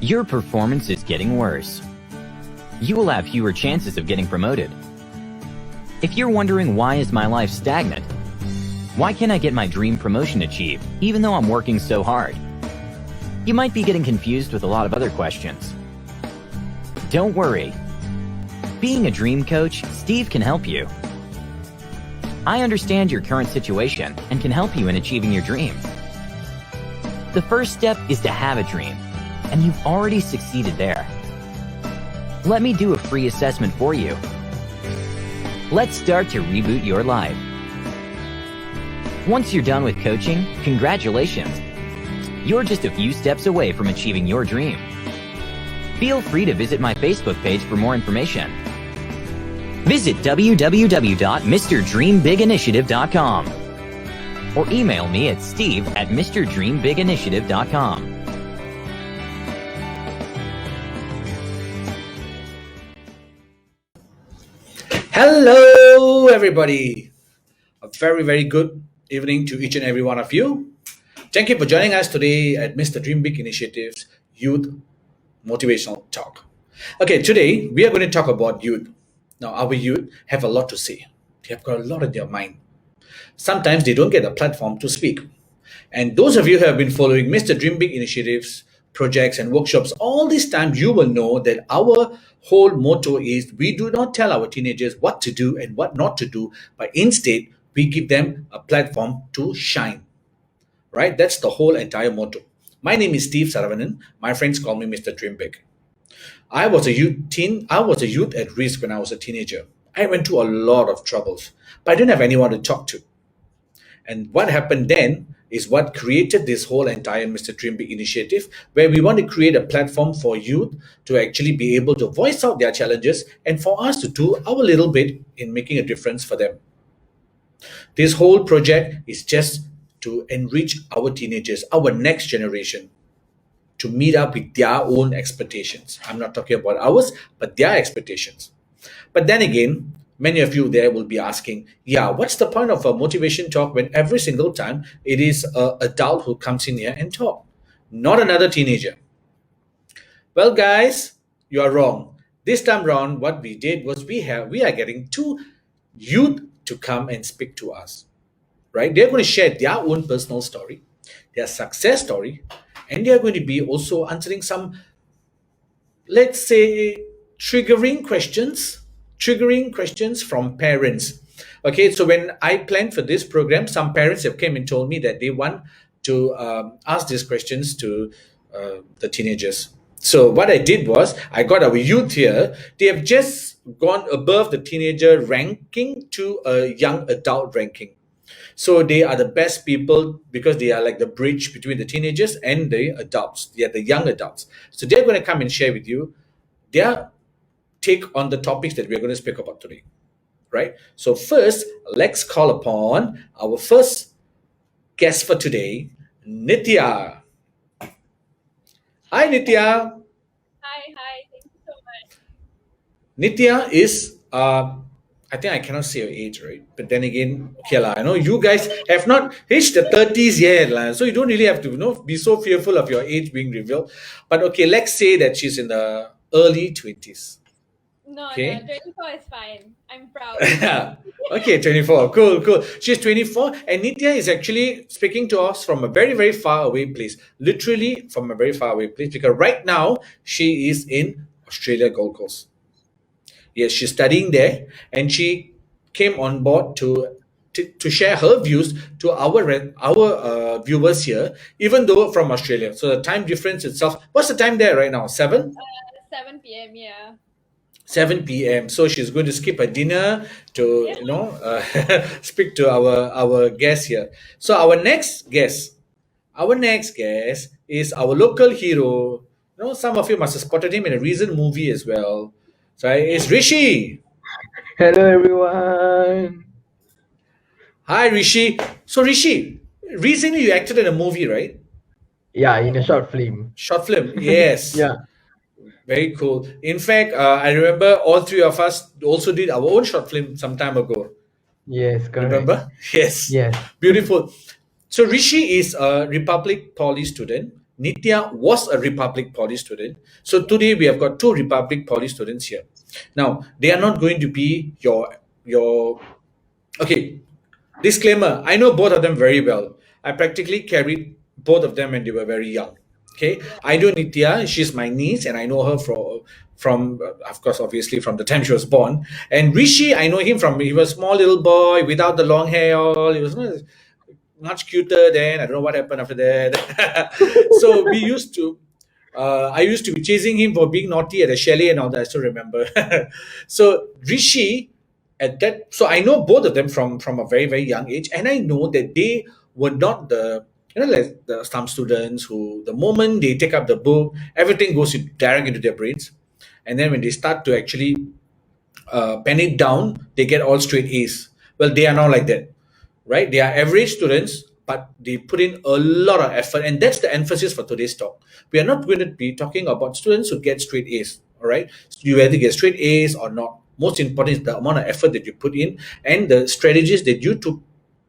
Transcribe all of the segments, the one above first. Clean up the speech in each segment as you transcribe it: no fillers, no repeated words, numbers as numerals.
Your performance is getting worse. You will have fewer chances of getting promoted. If you're wondering why is my life stagnant, why can't I get my dream promotion achieved even though I'm working so hard? You might be getting confused with a lot of other questions. Don't worry. Being a dream coach, Steve can help you. I understand your current situation and can help you in achieving your dream. The first step is to have a dream, and you've already succeeded there. Let me do a free assessment for you. Let's start to reboot your life. Once you're done with coaching, congratulations. You're just a few steps away from achieving your dream. Feel free to visit my Facebook page for more information. Visit www.mrdreambiginitiative.com or email me at steve@mrdreambiginitiative.com. Hello, everybody. A very, very good evening to each and every one of you. Thank you for joining us today at Mr. Dream Big Initiative's Youth Motivational Talk. Okay, today we are going to talk about youth. Now, our youth have a lot to say. They have got a lot in their mind. Sometimes they don't get a platform to speak. And those of you who have been following Mr. Dream Big Initiatives, projects, and workshops all this time, you will know that our whole motto is we do not tell our teenagers what to do and what not to do, but instead we give them a platform to shine. Right? That's the whole entire motto. My name is Steve Saravanan. My friends call me Mr. Dream Big. I was a youth at risk when I was a teenager. I went through a lot of troubles, but I didn't have anyone to talk to. And what happened then is what created this whole entire Mr. Dream Big initiative, where we want to create a platform for youth to actually be able to voice out their challenges and for us to do our little bit in making a difference for them. This whole project is just to enrich our teenagers, our next generation, to meet up with their own expectations. I'm not talking about ours, but their expectations. But then again, many of you there will be asking, yeah, what's the point of a motivation talk when every single time it is an adult who comes in here and talk, not another teenager? Well, guys, you are wrong. This time round, what we did was we are getting two youth to come and speak to us. Right? They're going to share their own personal story, their success story, and they're going to be also answering some, let's say, triggering questions from parents. Okay, so when I planned for this program, some parents have came and told me that they want to ask these questions to the teenagers. So what I did was I got our youth here. They have just gone above the teenager ranking to a young adult ranking. So they are the best people because they are like the bridge between the teenagers and the adults. They are the young adults. So they're going to come and share with you their take on the topics that we're going to speak about today. Right? So first, let's call upon our first guest for today, Nithiya. Hi, Nithiya. Hi, thank you so much. Nithiya is, I think I cannot say your age, right? But then again, okay, I know you guys have not reached the 30s yet, lah, so you don't really have to be so fearful of your age being revealed. But okay, let's say that she's in the early 20s. No, Okay. 24 is fine. I'm proud. Okay, 24. Cool. She's 24, and Nithiya is actually speaking to us from a very, very far away place. Literally from a very far away place, because right now she is in Australia, Gold Coast. Yes, she's studying there, and she came on board to share her views to our viewers here, even though from Australia. So the time difference itself. What's the time there right now? 7 7 p.m. Yeah. 7 p.m. So she's going to skip her dinner to speak to our guest here. So our next guest is our local hero. Some of you must have spotted him in a recent movie as well. So it's Rishi. Hello everyone. Hi, Rishi. So Rishi, recently you acted in a movie, right? Yeah, in a short film. Short film. Yes. Yeah. Very cool. In fact, I remember all three of us also did our own short film some time ago. Yes, correct. Remember? Yes. Yes. Beautiful. So Rishi is a Republic Poly student, Nitya was a Republic Poly student. So today we have got two Republic Poly students here. Now they are not going to be your okay. Disclaimer: I know both of them very well. I practically carried both of them when they were very young. Okay, Yeah. I know Nitya; she's my niece, and I know her from of course, obviously from the time she was born. And Rishi, I know him from he was a small little boy without the long hair. All he was much cuter then. I don't know what happened after that. So we used to. I used to be chasing him for being naughty at the chalet and all that. I still remember. So Rishi, at that, so I know both of them from a very very young age, and I know that they were not the like the some students who the moment they take up the book, everything goes direct into their brains, and then when they start to actually pen it down, they get all straight A's. Well, they are not like that, right? They are average students, but they put in a lot of effort, and that's the emphasis for today's talk. We are not going to be talking about students who get straight A's, all right? So you either get straight A's or not. Most important is the amount of effort that you put in and the strategies that you took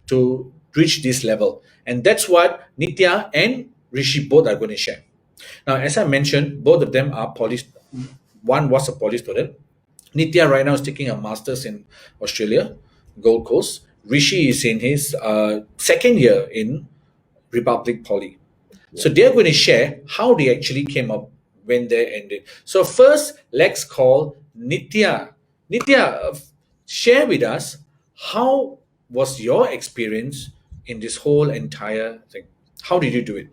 to reach this level. And that's what Nitya and Rishi both are going to share. Now, as I mentioned, both of them are poly. One was a poly student. Nitya right now is taking a master's in Australia, Gold Coast. Rishi is in his second year in Republic Poly. So they're going to share how they actually came up when they ended. So first, let's call Nitya. Nitya, share with us how was your experience in this whole entire thing? How did you do it?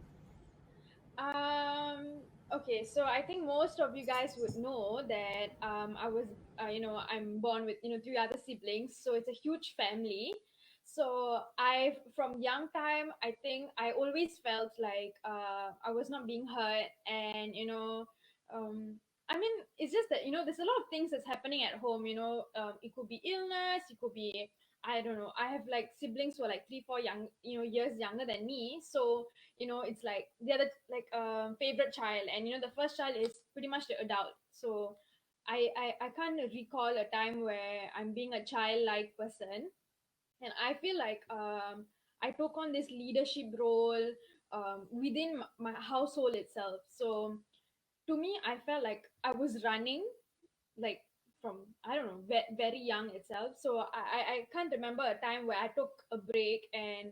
Okay, so I think most of you guys would know that I was, I'm born with, three other siblings, so it's a huge family. So I, from young time, I think I always felt like I was not being heard, and I mean, it's just that there's a lot of things that's happening at home. It could be illness, it could be, I don't know. I have like siblings who are like 3, 4 years younger than me, so it's like they're the like favorite child, and the first child is pretty much the adult. So I can't recall a time where I'm being a childlike person, and I feel like I took on this leadership role within my household itself. So to me, I felt like I was running, like, from, I don't know, very young itself. So I can't remember a time where I took a break and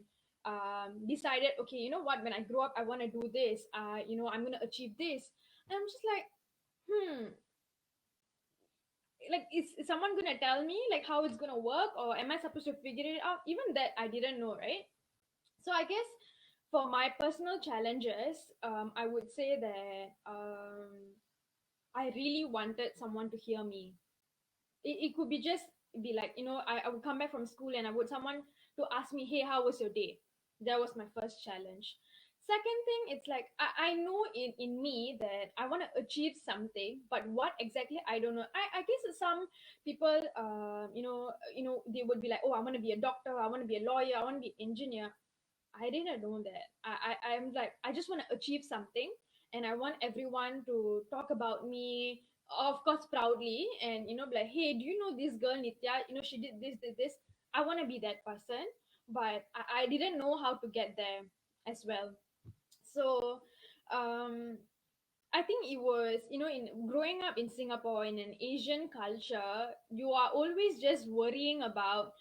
decided, okay, you know what, when I grow up I want to do this, I'm going to achieve this. And I'm just like, like, is someone going to tell me like how it's going to work, or am I supposed to figure it out? Even that I didn't know, right? So I guess for my personal challenges, I would say that I really wanted someone to hear me. It could be just be like, I would come back from school and I would someone to ask me, hey, how was your day? That was my first challenge. Second thing, it's like I know in me that I want to achieve something, but what exactly I don't know. I guess some people they would be like, oh, I want to be a doctor, I want to be a lawyer, I want to be an engineer. I didn't know that. I'm like, I just want to achieve something, and I want everyone to talk about me, of course, proudly, and be like, hey, do you know this girl Nitya? She did this, did this. I want to be that person, but I didn't know how to get there as well. So, um, I think it was, in growing up in Singapore in an Asian culture, you are always just worrying about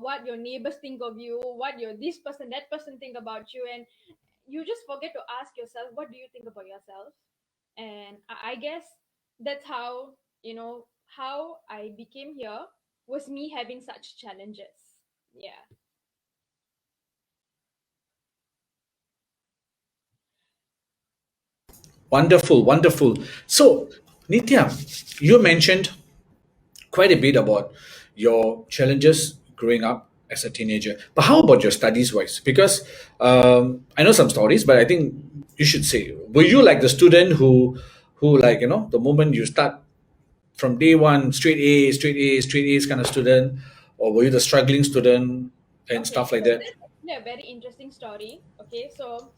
what your neighbors think of you, what your this person, that person think about you, and you just forget to ask yourself, what do you think about yourself? And I guess that's how I became here, was me having such challenges. Yeah. Wonderful, wonderful. So, Nitya, you mentioned quite a bit about your challenges growing up as a teenager. But how about your studies wise? Because I know some stories, but I think you should say, were you like the student who like, the moment you start from day one, straight A's, straight A's, straight A's kind of student, or were you the struggling student and Okay, stuff like so that? that's actually a very interesting story. Okay, so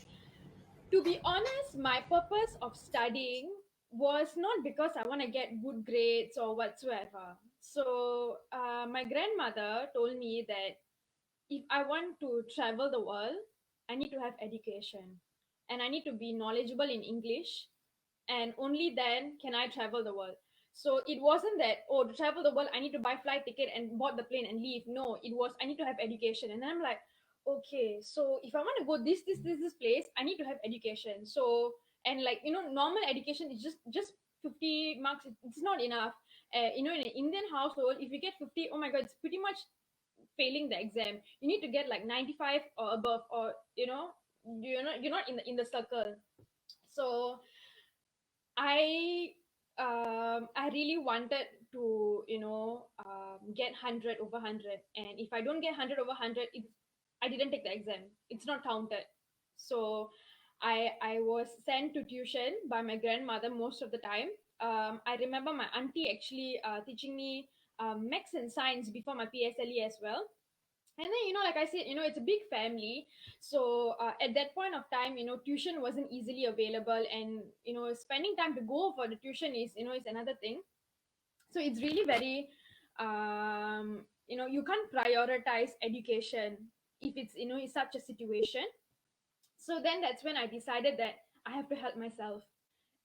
to be honest, my purpose of studying was not because I want to get good grades or whatsoever. So, my grandmother told me that if I want to travel the world, I need to have education. and I need to be knowledgeable in English, and only then can I travel the world. So it wasn't that, oh, to travel the world I need to buy flight ticket and board the plane and leave. No, it was I need to have education. And then I'm like, okay, so if I want to go this place, I need to have education. So, and like, normal education is just 50 marks. It's not enough. In an Indian household, if you get 50, oh my god, it's pretty much failing the exam. You need to get like 95 or above, or you're not in the circle. So I really wanted to get 100 over 100, and if I don't get 100 over 100, I didn't take the exam. It's not counted. So I was sent to tuition by my grandmother most of the time. I remember my auntie actually teaching me maths and science before my PSLE as well. And then, like I said, it's a big family. So at that point of time, tuition wasn't easily available, and spending time to go for the tuition is another thing. So it's really very you can't prioritize education if it's it's such a situation. So then that's when I decided that I have to help myself,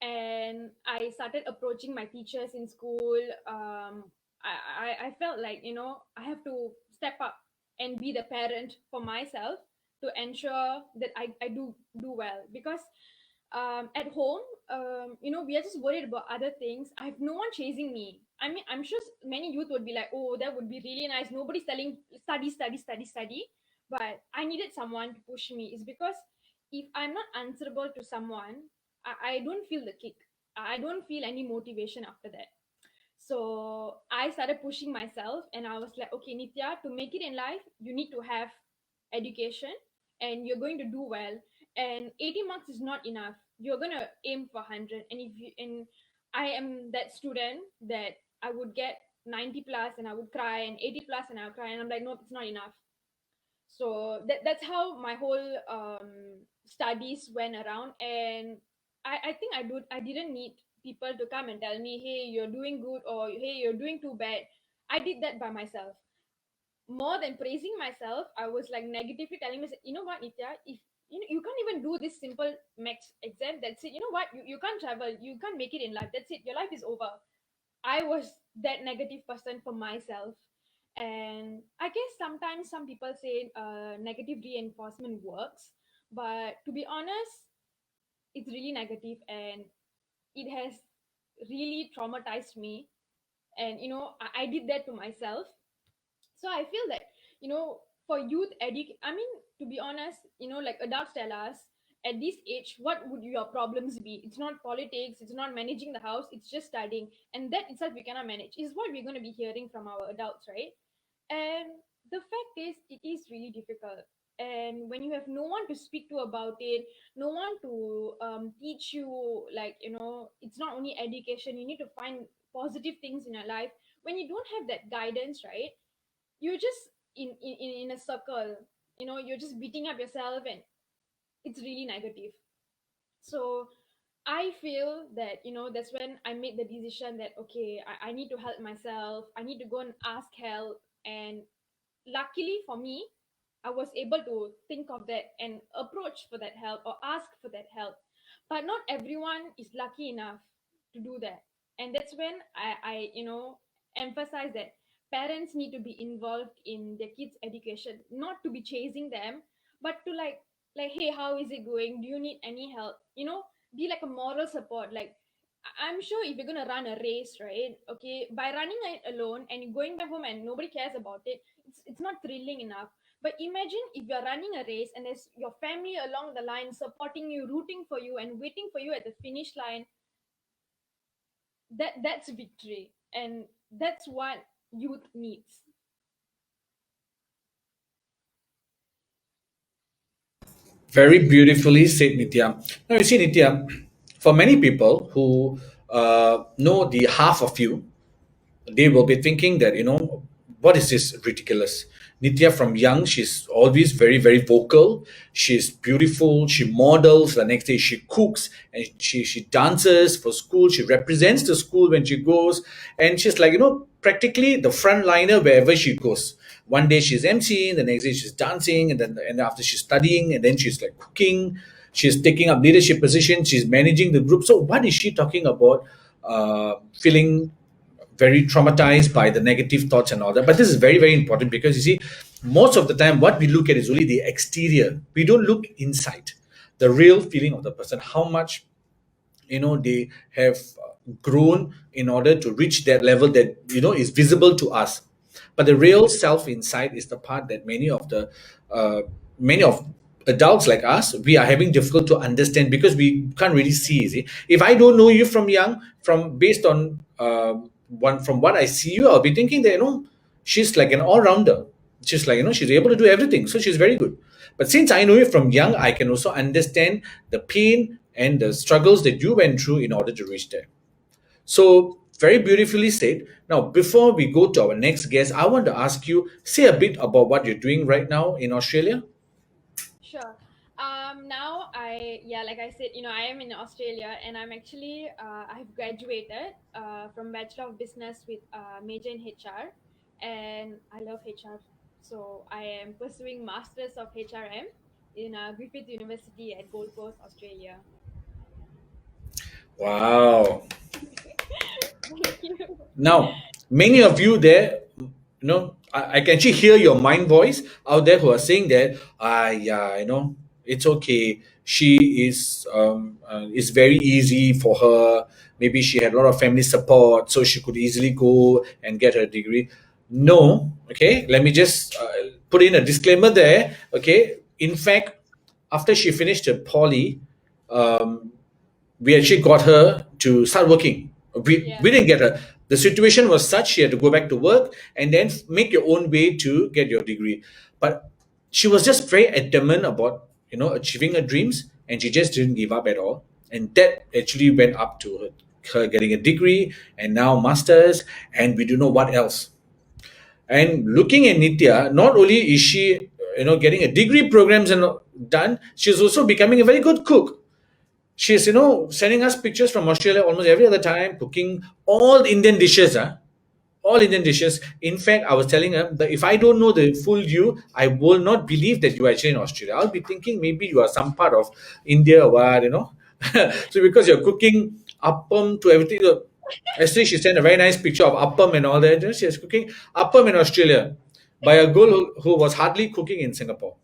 and I started approaching my teachers in school. I felt like I have to step up and be the parent for myself to ensure that I do well, because at home, we are just worried about other things. I have no one chasing me. I mean, I'm sure many youth would be like, oh, that would be really nice, nobody's telling study, study, study, study. But I needed someone to push me. Is because if I'm not answerable to someone, I don't feel the kick. I don't feel any motivation after that. So I started pushing myself, and I was like, okay, Nitya, to make it in life, you need to have education, and you're going to do well. And 80 marks is not enough. You're gonna aim for 100. And if you and I am that student that I would get 90 plus and I would cry, and 80 plus and I'll cry, and I'm like, no, it's not enough. So that's how my whole studies went around. And I think I didn't need people to come and tell me, hey, you're doing good, or hey, you're doing too bad. I did that by myself. More than praising myself, I was like negatively telling myself, you know what, Nitya, if you can't even do this simple max exam, that's it. You know what, you can't travel, you can't make it in life, that's it, your life is over. I was that negative person for myself. And I guess sometimes some people say negative reinforcement works, but to be honest, it's really negative, and it has really traumatized me. And I did that to myself. So I feel that for youth I mean, to be honest, like adults tell us, at this age, what would your problems be? It's not politics, it's not managing the house, it's just studying. And that itself we cannot manage, is what we're going to be hearing from our adults, right? And the fact is, it is really difficult. And when you have no one to speak to about it, no one to teach you, like, it's not only education, you need to find positive things in your life. When you don't have that guidance, right, you're just in a circle. You're just beating up yourself, and it's really negative. So I feel that that's when I made the decision that, okay, I need to help myself, I need to go and ask help. And luckily for me, I was able to think of that and approach for that help, or ask for that help. But not everyone is lucky enough to do that. And that's when I emphasize that parents need to be involved in their kids' education, not to be chasing them, but to like, hey, how is it going? Do you need any help? Be like a moral support. Like, I'm sure if you're gonna run a race, right? Okay, by running it alone and going back home and nobody cares about it, it's not thrilling enough. But imagine if you're running a race and there's your family along the line supporting you, rooting for you, and waiting for you at the finish line. That's victory, and that's what youth needs. Very beautifully said, Nitya. Now, you see, Nitya, for many people who know the half of you, they will be thinking that, what is this ridiculous? Nitya from young, she's always very, very vocal. She's beautiful. She models. The next day she cooks, and she dances for school. She represents the school when she goes. And she's like, practically the front liner wherever she goes. One day she's emceeing, the next day she's dancing, and then and after she's studying, and then she's like cooking. She's taking up leadership positions. She's managing the group. So what is she talking about? Feeling very traumatized by the negative thoughts and all that. But this is very, very important because you see, most of the time, what we look at is only the exterior. We don't look inside, the real feeling of the person, how much they have grown in order to reach that level that is visible to us. But the real self inside is the part that many of adults like us, we are having difficult to understand because we can't really see. You see, if I don't know you from young, from based on one from what I see you, I'll be thinking that she's like an all-rounder. She's like, she's able to do everything, so she's very good. But since I know you from young, I can also understand the pain and the struggles that you went through in order to reach there. So, very beautifully said. Now, before we go to our next guest, I want to ask you, say a bit about what you're doing right now in Australia. Sure. Now like I said, I am in Australia, and I'm actually, I've graduated from Bachelor of Business with major in HR, and I love HR. So I am pursuing Masters of HRM in Griffith University at Gold Coast, Australia. Wow. Thank you. Now, many of you there, I can actually hear your mind voice out there who are saying that, yeah, it's okay. She is very easy for her. Maybe she had a lot of family support, so she could easily go and get her degree. No, okay. Let me just put in a disclaimer there. Okay, in fact, after she finished her poly, um, we actually got her to start working. We didn't get her. The situation was such she had to go back to work and then make your own way to get your degree. But she was just very adamant about achieving her dreams, and she just didn't give up at all. And that actually went up to her getting a degree and now masters, and we don't know what else. And looking at Nitya, not only is she getting a degree programs and done, she's also becoming a very good cook. She's, sending us pictures from Australia almost every other time, cooking all Indian dishes, all Indian dishes. In fact, I was telling her that if I don't know the full you, I will not believe that you are actually in Australia. I'll be thinking maybe you are some part of India or what. So because you're cooking appam to everything. Yesterday she sent a very nice picture of appam and all that. She was cooking appam in Australia by a girl who was hardly cooking in Singapore.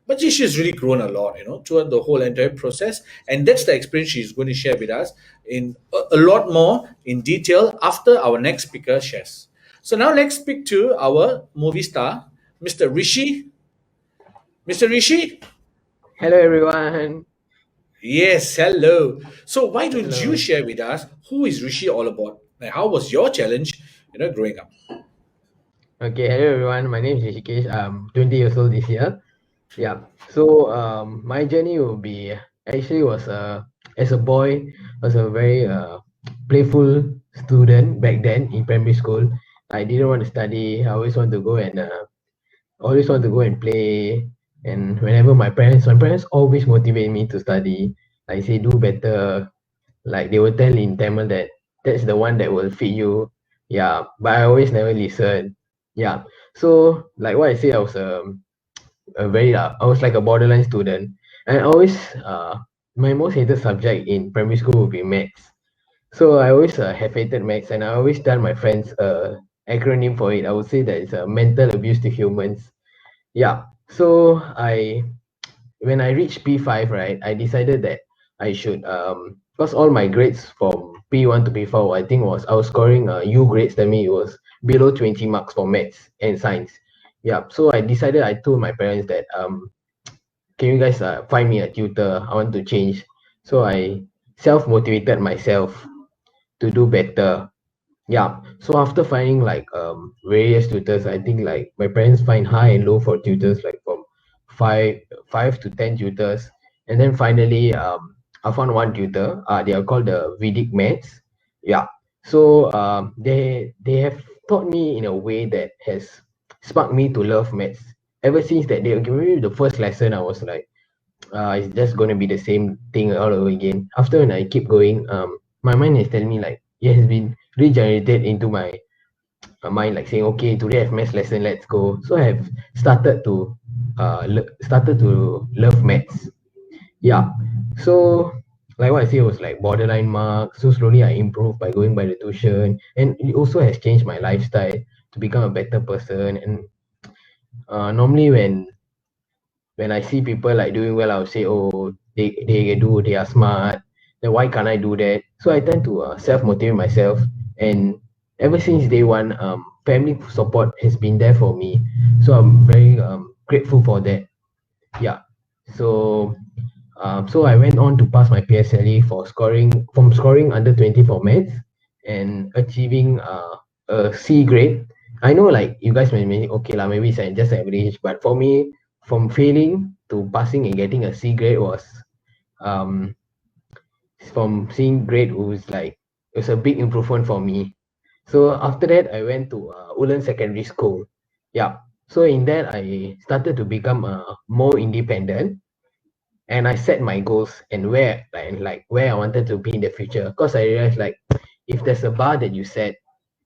But she's really grown a lot, throughout the whole entire process. And that's the experience she's going to share with us in a lot more in detail after our next speaker shares. So now let's speak to our movie star, Mr. Rishi. Mr. Rishi? Hello, everyone. Yes, hello. So why don't Hello. you share with us who is Rishi all about? Like, how was your challenge, growing up? Okay, hello, everyone. My name is Rishikesh. I'm 20 years old this year. Yeah. So, my journey will be actually was as a boy, was a very playful student back then in primary school. I didn't want to study. I always want to go and play. And whenever my parents always motivate me to study. Like say, do better. Like they will tell in Tamil that that's the one that will feed you. Yeah, but I always never listen. Yeah. So like what I say, I was like a borderline student. And I always my most hated subject in primary school would be maths. So I always have hated maths, and I always tell my friends acronym for it. I would say that it's a mental abuse to humans. Yeah. So when I reached P5, right, I decided that I should because all my grades from P1 to P4, I think I was scoring U grades. That means it was below 20 marks for maths and science. Yeah. So I told my parents that can you guys find me a tutor? I want to change. So I self-motivated myself to do better. Yeah. So after finding like various tutors, I think like my parents find high and low for tutors, like from five five to 10 tutors. And then finally I found one tutor. They are called the Vedic Maths. Yeah. So they have taught me in a way that has sparked me to love maths. Ever since that they gave me the first lesson, I was like, it's just gonna be the same thing all over again. After when I keep going, my mind is telling me like it has been regenerated into my mind, like saying, okay, today I have maths lesson, let's go. So I have started to love maths. Yeah. So like what I say, it was like borderline marks. So slowly I improved by going by the tuition, and it also has changed my lifestyle to become a better person. And normally when I see people like doing well, I'll say, oh, they are smart. Then why can't I do that? So I tend to self motivate myself. And ever since day one, family support has been there for me. So I'm very grateful for that. Yeah. So so I went on to pass my PSLE for scoring under 20 for maths and achieving a C grade. I know like you guys may be okay lah, maybe it's just average, but for me, from failing to passing and getting a C grade was um from seeing grade was like it was a big improvement for me. So after that, I went to Woodland Secondary School. Yeah. So in that, I started to become more independent, and I set my goals and where I wanted to be in the future. Because I realized like if there's a bar that you set,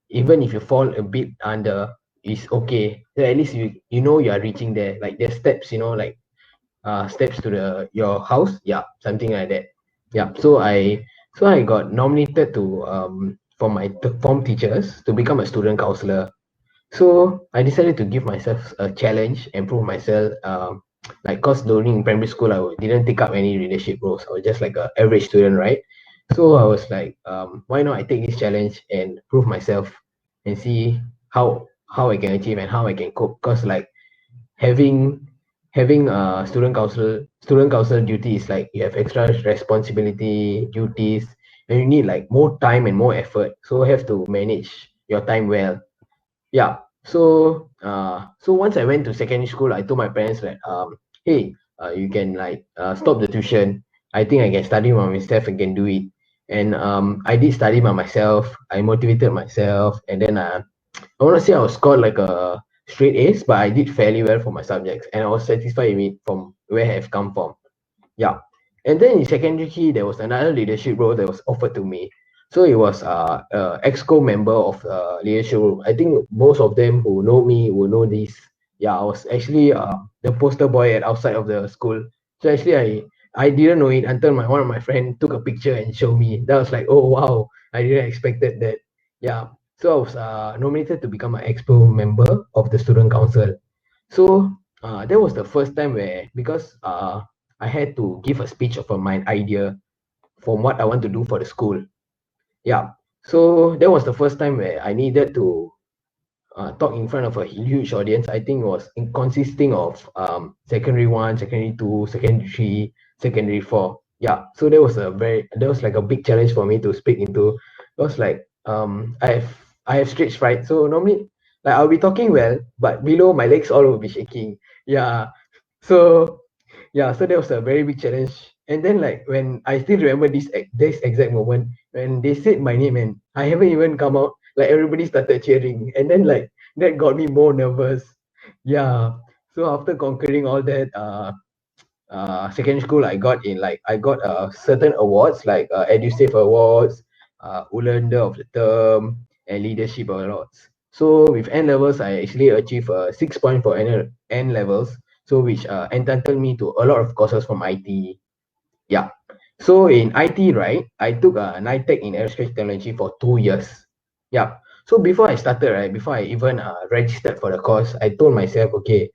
even if you fall a bit under, it's okay. So at least you know you are reaching there. Like there's steps, like steps to your house. Yeah, something like that. Yeah. So I got nominated to for my form teachers to become a student counselor. So I decided to give myself a challenge and prove myself. Like, cause during primary school, didn't take up any leadership roles. I was just like a average student, right? So I was like, why not I take this challenge and prove myself and see how I can achieve and how I can cope. Cause like having student council duty is like you have extra responsibility duties, and you need like more time and more effort. So have to manage your time well. Yeah. So once I went to secondary school, I told my parents that hey, you can like stop the tuition. I think I can study by myself and can do it. And I did study by myself. I motivated myself, and then I want to say I was scored like a straight A's, but I did fairly well for my subjects, and I was satisfied with it from where I've come from. Yeah. And then in secondary key, there was another leadership role that was offered to me. So it was exco member of leadership role. I think most of them who know me will know this. Yeah, I was actually the poster boy at outside of the school. So actually I didn't know it until one of my friend took a picture and showed me. That was like, oh wow, I didn't expected that. Yeah. So I was nominated to become an expo member of the student council. So that was the first time where, because I had to give a speech of my idea from what I want to do for the school. Yeah. So that was the first time where I needed to talk in front of a huge audience. I think it was consisting of secondary one, secondary two, secondary three, secondary four. Yeah. So that was like a big challenge for me to speak into. It was like I have stage fright. So normally like I'll be talking well, but below my legs all will be shaking. Yeah. So yeah, so that was a very big challenge. And then like when I still remember this exact moment when they said my name and I haven't even come out, like everybody started cheering, and then like that got me more nervous. Yeah. So after conquering all that, secondary school, I got certain awards like EduSafe awards, Ulander of the term, and leadership awards. So with N levels, I actually achieved 6 point for N levels, so which entitled me to a lot of courses from IT. Yeah. So in IT, right, I took a NITEC in aerospace technology for 2 years. Yeah. So before I started, right, before I even registered for the course, I told myself, okay,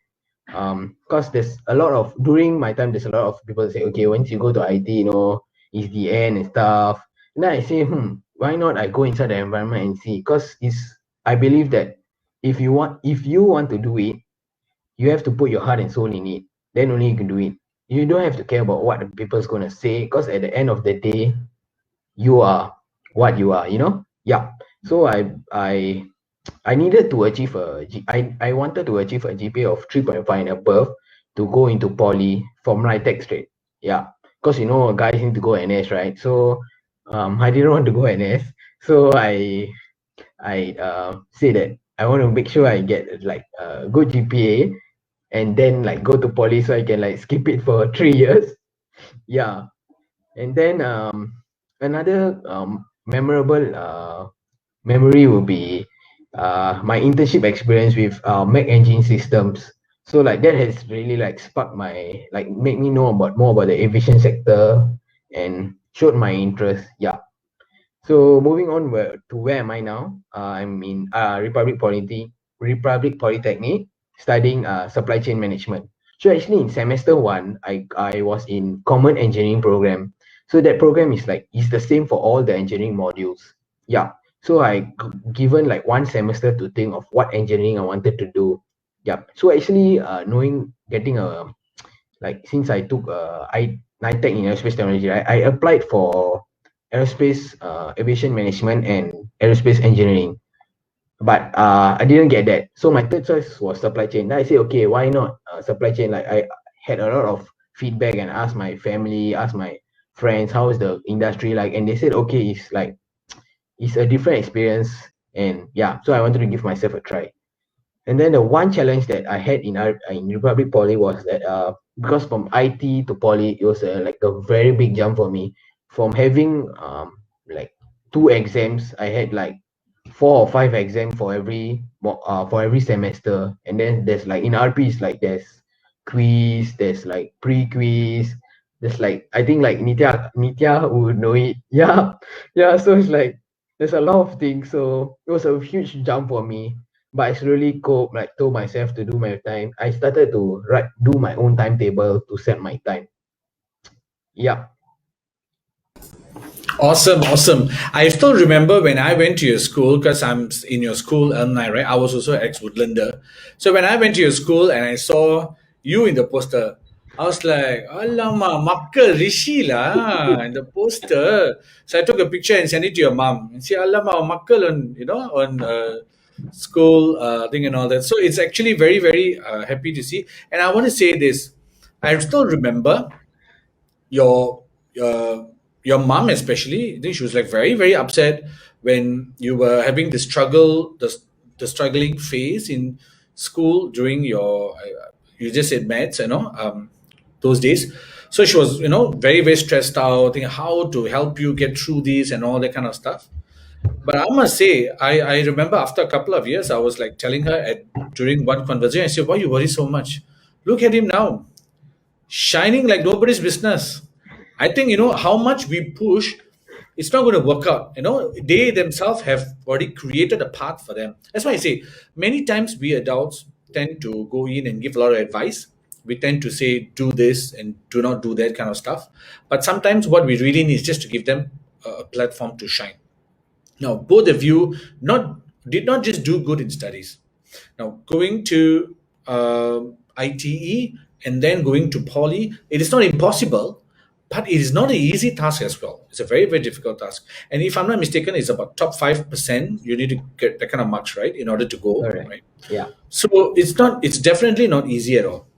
because there's a lot of during my time, there's a lot of people say, okay, once you go to IT, it's the end and stuff. And then I say, why not I go inside the environment and see? Because I believe that if you want to do it, you have to put your heart and soul in it. Then only you can do it. You don't have to care about what the people's gonna say, because at the end of the day, you are what you are. Yeah. So I needed to achieve I wanted to achieve a GPA of 3.5 and above to go into poly from NITEC straight. Yeah. Because guys need to go NS, right? So I didn't want to go NS. So I say that I want to make sure I get like a good GPA and then like go to poly so I can like skip it for 3 years. Yeah. And then another memorable memory will be my internship experience with Mac Engine Systems. So like that has really like sparked my like make me know about more about the aviation sector and showed my interest. Yeah. So moving on to where am I now? I'm in Republic Polytechnic studying supply chain management. So actually in semester one, I was in common engineering program. So that program is the same for all the engineering modules. Yeah. So given like one semester to think of what engineering I wanted to do. Yeah. So actually knowing getting a like since I took NITEC in aerospace technology, right, I applied for aerospace aviation management and aerospace engineering, but I didn't get that. So my third choice was supply chain. Then I said, okay, why not supply chain? Like I had a lot of feedback and asked my family, asked my friends, how is the industry like, and they said, okay, it's a different experience, and yeah, so I wanted to give myself a try. And then the one challenge that I had in Republic Poly was that because from IT to Poly, it was like a very big jump for me. From having like two exams, I had like 4 or 5 exams for every semester. And then there's like in RP, it's like there's quiz, there's like pre-quiz, there's like I think like Nithiya would know it. Yeah, yeah. So it's like there's a lot of things. So it was a huge jump for me, but I slowly like told myself to do my time. I started to do my own timetable to set my time. Yeah. Awesome, awesome. I still remember when I went to your school, because I'm in your school alumni, right? I was also ex Woodlander. So when I went to your school and I saw you in the poster, I was like, Alamak, Makka Rishi lah in the poster. So I took a picture and sent it to your mom and say, Alamak, Makka on, on school thing and all that. So it's actually very, very happy to see. And I want to say this. I still remember your uh, your mom especially. I think she was like very very upset when you were having the struggling phase in school during your you just said maths, those days. So she was very very stressed out, thinking how to help you get through this and all that kind of stuff. But I must say, I remember after a couple of years, I was like telling her during one conversation, I said, why you worry so much? Look at him now, shining like nobody's business. I think how much we push, it's not going to work out. They themselves have already created a path for them. That's why I say many times we adults tend to go in and give a lot of advice. We tend to say do this and do not do that kind of stuff. But sometimes what we really need is just to give them a platform to shine. Now, both of you did not just do good in studies. Now, going to ITE and then going to Poly, it is not impossible, but it is not an easy task as well. It's a very, very difficult task. And if I'm not mistaken, it's about top 5% you need to get that kind of marks, right, in order to go, Correct. right? Yeah. So it's definitely not easy at all.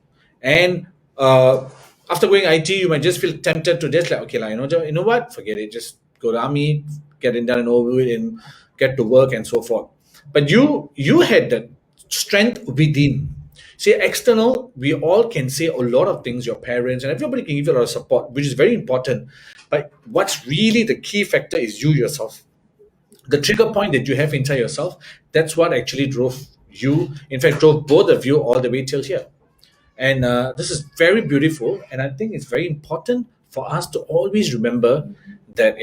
And after going IT, you might just feel tempted to just like, okay, like, you know what, forget it, just go to army, get it done and over with, and get to work and so forth. But you had that strength within. See, external, we all can say a lot of things, your parents and everybody can give you a lot of support, which is very important. But what's really the key factor is you yourself, the trigger point that you have inside yourself. That's what actually drove you, in fact drove both of you all the way till here. And this is very beautiful, and I think it's very important for us to always remember that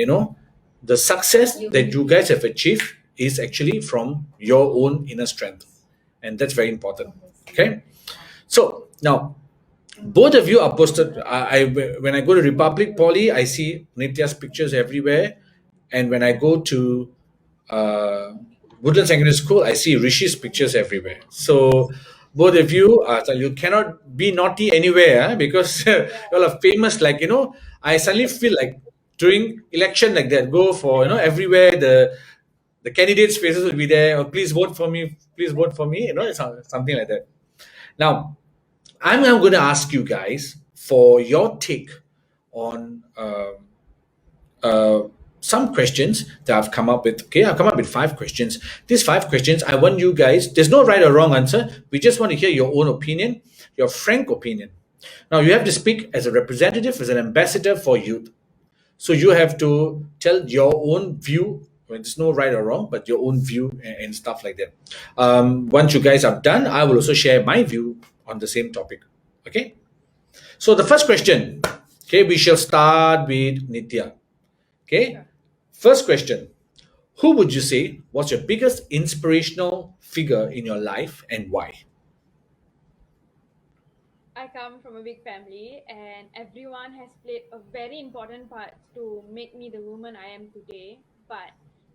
the success that you guys have achieved is actually from your own inner strength, and that's very important. Okay, so now both of you are posted. When I go to Republic Poly, I see Nitya's pictures everywhere, and when I go to uh, Woodland Secondary School, I see Rishi's pictures everywhere. So both of you, so you cannot be naughty anywhere, because you all are famous. Like I suddenly feel like during election like that, go for everywhere the candidates' faces will be there. Or please vote for me. Please vote for me. It's something like that. Now I'm going to ask you guys for your take on some questions that I've come up with. Okay, I've come up with 5 questions. These 5 questions, I want you guys, there's no right or wrong answer. We just want to hear your own opinion, your frank opinion. Now, you have to speak as a representative, as an ambassador for youth. So you have to tell your own view. Well, there's no right or wrong, but your own view and stuff like that. Once you guys are done, I will also share my view on the same topic. Okay. So the first question, okay, we shall start with Nitya. Okay. Sure. First question. Who would you say was your biggest inspirational figure in your life and why? I come from a big family, and everyone has played a very important part to make me the woman I am today. But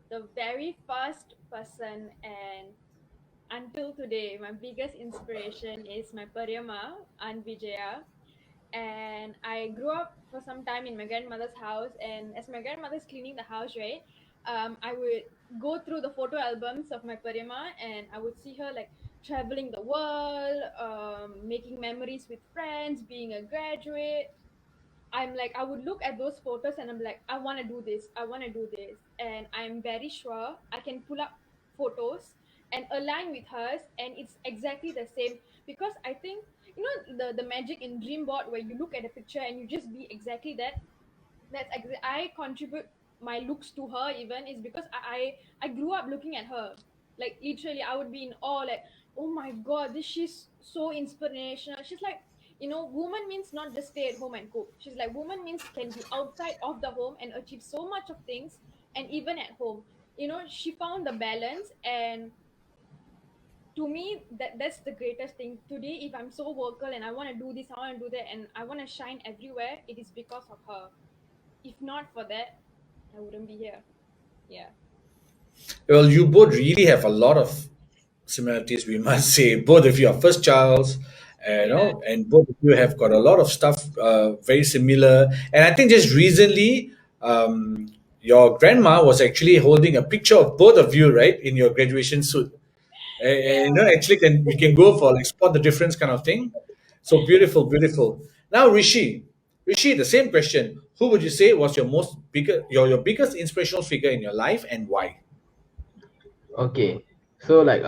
the very first person, and until today, my biggest inspiration is my Pariyama, Aunt Vijaya. And I grew up for some time in my grandmother's house. And as my grandmother's cleaning the house, right, I would go through the photo albums of my Parima, and I would see her like traveling the world, making memories with friends, being a graduate. I'm like, I would look at those photos and I'm like, I want to do this. I want to do this. And I'm very sure I can pull up photos and align with hers. And it's exactly the same because I think, the magic in dream board where you look at a picture and you just be exactly that. I contribute my looks to her even is because I grew up looking at her. Like literally I would be in awe, like, oh my god, this she's so inspirational. She's like, woman means not just stay at home and cook. She's like, woman means can be outside of the home and achieve so much of things, and even at home. She found the balance, and to me that's the greatest thing today. If I'm so vocal and I want to do this, I want to do that, and I want to shine everywhere, it is because of her. If not for that, I wouldn't be here. Yeah. Well, you both really have a lot of similarities, we must say. Both of you are first childs, Yeah. and both of you have got a lot of stuff very similar. And I think just recently, your grandma was actually holding a picture of both of you, right, in your graduation suit. And Yeah. actually, can we can go for like spot the difference kind of thing. So beautiful, beautiful. Now, Rishi, the same question. Who would you say was your your biggest inspirational figure in your life and why? Okay, so like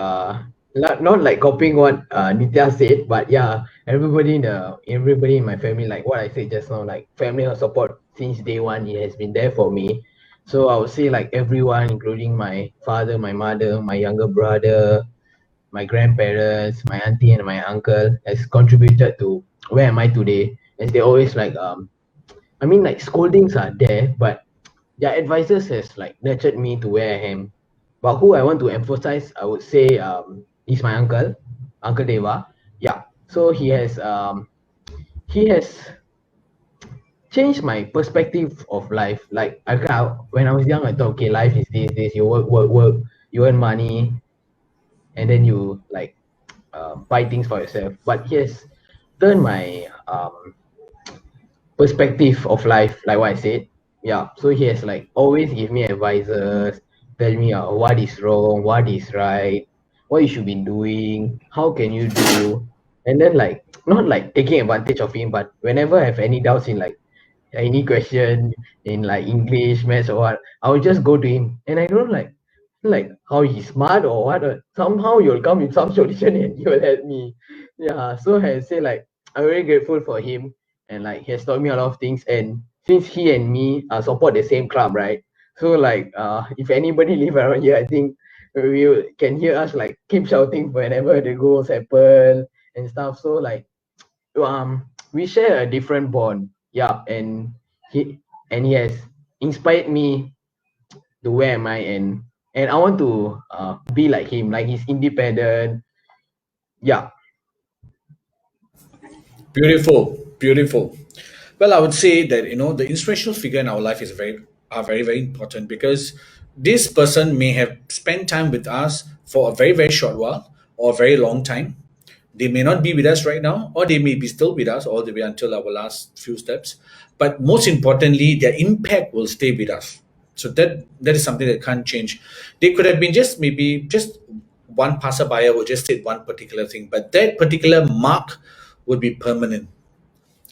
not like copying what Nitya said, but yeah, everybody in my family, like what I said just now, like family of support since day one, it has been there for me. So I would say like everyone, including my father, my mother, my younger brother, my grandparents, my auntie and my uncle, has contributed to where am I today. As they always like I mean like scoldings are there, but their advices has like nurtured me to where I am. But who I want to emphasize, I would say, is my uncle, Uncle Deva. Yeah. So he has changed my perspective of life. Like when I was young, I thought, okay, life is this. You work, you earn money, and then you like buy things for yourself. But he has turned my perspective of life, like what I said. Yeah. So he has like always give me advices, tell me what is wrong, what is right, what you should be doing, how can you do, and then like not like taking advantage of him, but whenever I have any doubts in like any question in like English, maths or what, I will just go to him, and I don't like how he's smart or what. Somehow you'll come with some solution and he will help me. Yeah, so I say like I'm very grateful for him, and like he has taught me a lot of things. And since he and me support the same club, right? So like if anybody live around here, I think can hear us like keep shouting whenever the goals happen and stuff. So like we share a different bond. Yeah, he he has inspired me to where am I, and I want to be like him, like he's independent. Yeah. Beautiful, beautiful. Well, I would say that the inspirational figure in our life is very very important because this person may have spent time with us for a very very short while or a very long time. They may not be with us right now, or they may be still with us all the way until our last few steps. But most importantly, their impact will stay with us. So that is something that can't change. They could have been just maybe just one passerby who just said one particular thing, but that particular mark would be permanent.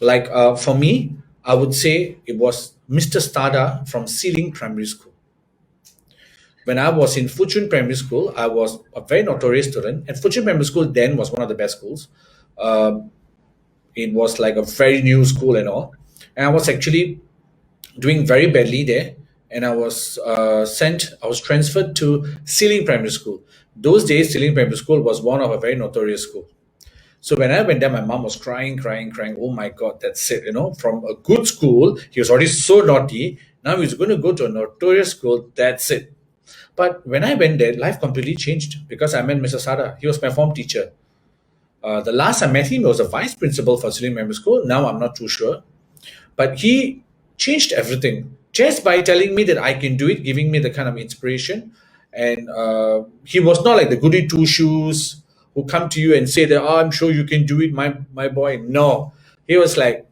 Like for me, I would say it was Mr. Stada from Sealing Primary School. When I was in Fuchun Primary School, I was a very notorious student, and Fuchun Primary School then was one of the best schools. Um, it was like a very new school and all, and I was actually doing very badly there, and I was transferred to Sealing Primary School. Those days, Sealing Primary School was one of a very notorious school. So when I went there, my mom was crying, crying, crying. Oh my God, that's it. From a good school, he was already so naughty. Now he's going to go to a notorious school. That's it. But when I went there, life completely changed because I met Mr. Sada. He was my form teacher. The last I met him, he was a vice principal for Siling Member School. Now I'm not too sure. But he changed everything just by telling me that I can do it, giving me the kind of inspiration. And he was not like the goody two shoes who come to you and say that, oh, I'm sure you can do it, my boy. No. He was like,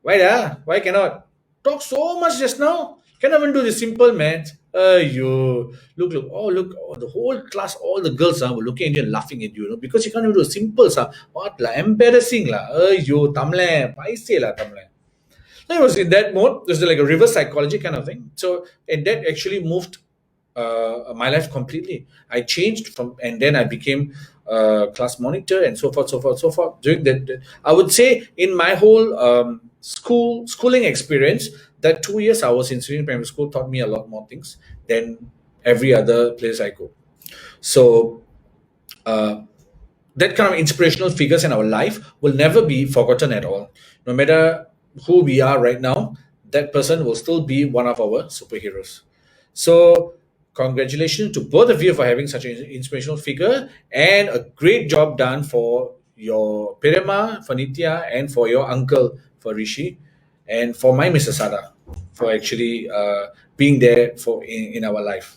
why cannot? Talk so much just now. Cannot even do the simple math. You look, oh, the whole class, all the girls were looking at you and laughing at you, because you can't even do the simple stuff. What la, embarrassing la. You tamle, paise la tamle. I was in that mode. It was like a reverse psychology kind of thing. So, and that actually moved my life completely. I changed and then I became class monitor and so forth, so forth, so forth. During that, I would say in my whole schooling experience, that 2 years I was in Sweden Primary School taught me a lot more things than every other place I go. So, that kind of inspirational figures in our life will never be forgotten at all. No matter who we are right now, that person will still be one of our superheroes. So, congratulations to both of you for having such an inspirational figure, and a great job done for your Pirema, for Nitya, and for your uncle, for Rishi, and for my Mr. Sada, for actually being there in our life.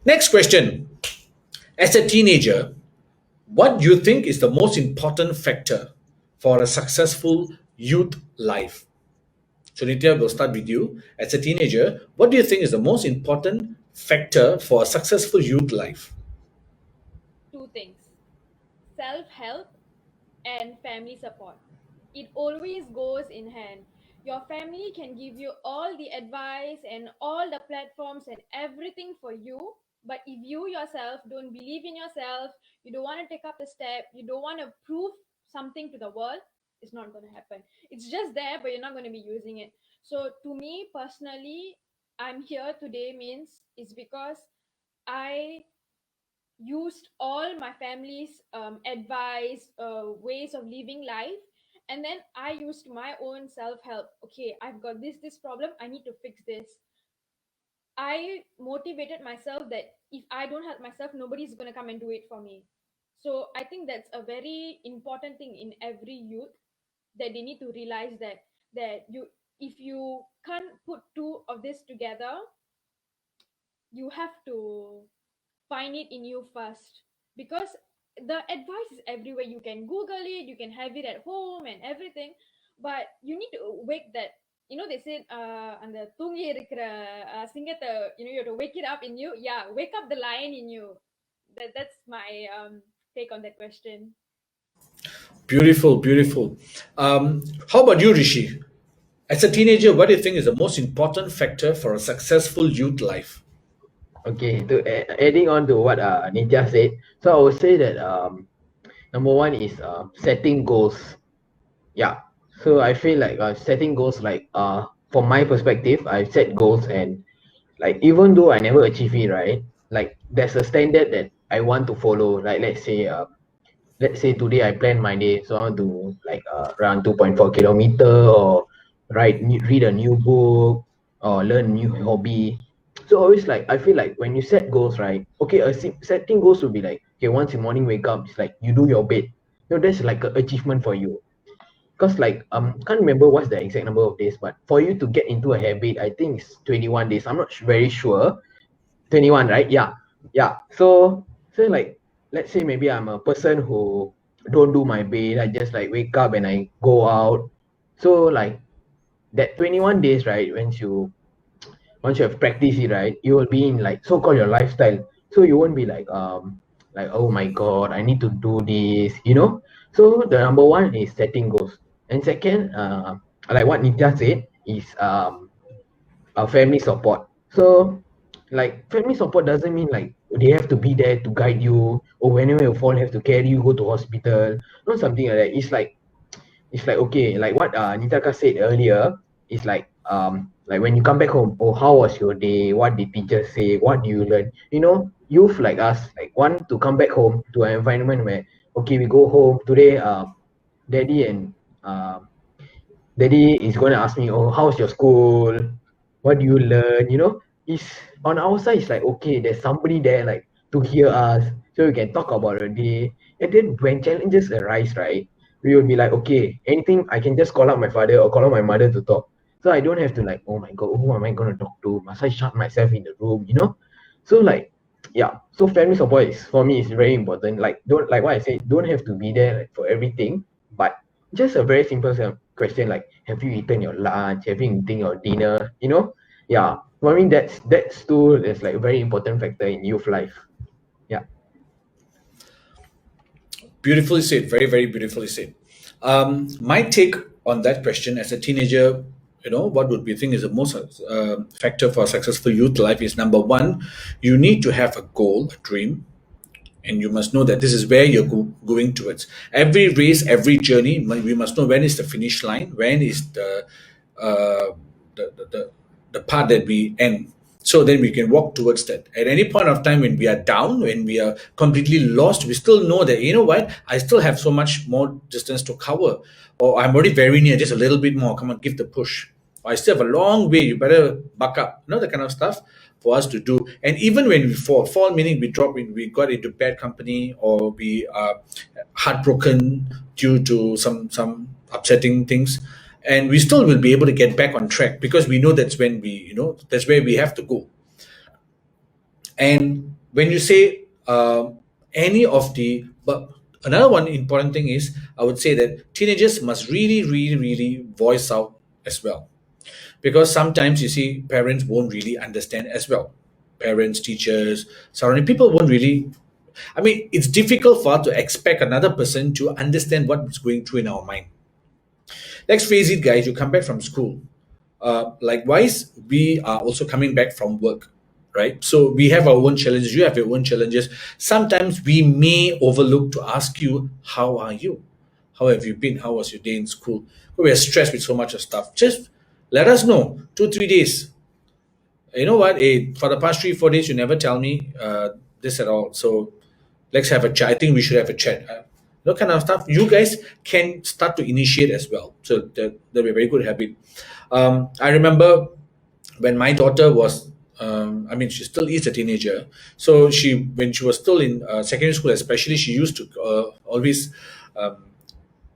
Next question. As a teenager, what do you think is the most important factor for a successful youth life? So, Nitya, we'll start with you. As a teenager, what do you think is the most important factor for a successful youth life? Two things: self help and family support. It always goes in hand. Your family can give you all the advice and all the platforms and everything for you. But if you yourself don't believe in yourself, you don't want to take up the step, you don't want to prove something to the world, it's not going to happen. It's just there, but you're not going to be using it. So, to me personally, I'm here today means it's because I used all my family's advice, ways of living life, and then I used my own self-help. Okay, I've got this problem, I need to fix this. I motivated myself that if I don't help myself, nobody's going to come and do it for me. So I think that's a very important thing in every youth, that they need to realize that you, if you can't put two of this together, you have to find it in you first, because the advice is everywhere. You can google it, you can have it at home and everything, but you need to wake that, they said அந்த தூங்கி இருக்கிற சிங்கத்தை, you have to wake it up in you. Yeah, wake up the lion in you. That's my take on that question. Beautiful, beautiful. How about you, Rishi? As a teenager, what do you think is the most important factor for a successful youth life? Okay, adding on to what Nitya said, so I would say that number one is setting goals. Yeah, so I feel like setting goals, like from my perspective, I set goals, and like even though I never achieve it, right? Like there's a standard that I want to follow. Like let's say today I plan my day, so I want to like run 2.4 kilometer, or read a new book, or learn a new hobby. So always, like, I feel like when you set goals, right? Okay, setting goals will be like, okay, once in morning wake up, it's like you do your bed. That's like an achievement for you. Because like can't remember what's the exact number of days, but for you to get into a habit, I think it's 21 days. I'm not very sure. 21, right? Yeah. So like, let's say maybe I'm a person who don't do my bed. I just like wake up and I go out. So like that 21 days, right? Once you have practiced it, right, you will be in like so-called your lifestyle. So you won't be like, oh my god, I need to do this. So the number one is setting goals, and second, like what Nitya said, is our family support. So like family support doesn't mean like they have to be there to guide you, or whenever you fall have to carry you go to hospital, not something like that. It's like okay, like what Nitaka said earlier, it's like when you come back home, oh, how was your day? What did teachers say? What do you learn? Youth like us like want to come back home to an environment where okay, we go home today. Daddy and Daddy is going to ask me, oh, how's your school? What do you learn? It's on our side. It's like, okay, there's somebody there like to hear us, so we can talk about our day. And then when challenges arise, right, we will be like, okay, anything I can just call out my father or call out my mother to talk. So I don't have to like, oh my god, who am I gonna talk to? Must I shut myself in the room? So like, yeah. So family support is for me is very important. Like don't like what I said, don't have to be there like, for everything, but just a very simple question like, have you eaten your lunch? Have you eaten your dinner? Yeah. For me, that's too. That's like a very important factor in youth life. Yeah. Beautifully said. Very, very beautifully said. My take on that question as a teenager, what would we think is the most factor for a successful youth life is number one, you need to have a goal, a dream, and you must know that this is where you're going towards. Every race, every journey, we must know when is the finish line, when is uh, the part that we end. So then we can walk towards that. At any point of time when we are down, when we are completely lost, we still know that, you know what, I still have so much more distance to cover. Or I'm already very near, just a little bit more. Come on, give the push. Or I still have a long way, you better buck up. That kind of stuff for us to do. And even when we fall meaning we drop in, we got into bad company, or we are heartbroken due to some upsetting things, and we still will be able to get back on track because we know that's when that's where we have to go. And when you say any of the, but another one important thing is, I would say that teenagers must really, really, really voice out as well, because sometimes you see parents won't really understand as well. Parents, teachers, surrounding people won't really. I mean, it's difficult for us to expect another person to understand what's going through in our mind. Let's face it, guys, you come back from school. Likewise, we are also coming back from work, right? So we have our own challenges, you have your own challenges. Sometimes we may overlook to ask you, how are you? How have you been? How was your day in school? We are stressed with so much of stuff. Just let us know 2 3 days. You know what? For the past 3 4 days, you never tell me this at all. So let's have a chat. I think we should have a chat. That kind of stuff. You guys can start to initiate as well. So that'll be a very good habit. I remember when my daughter was, I mean, she still is a teenager. So when she was still in secondary school, especially, she used to always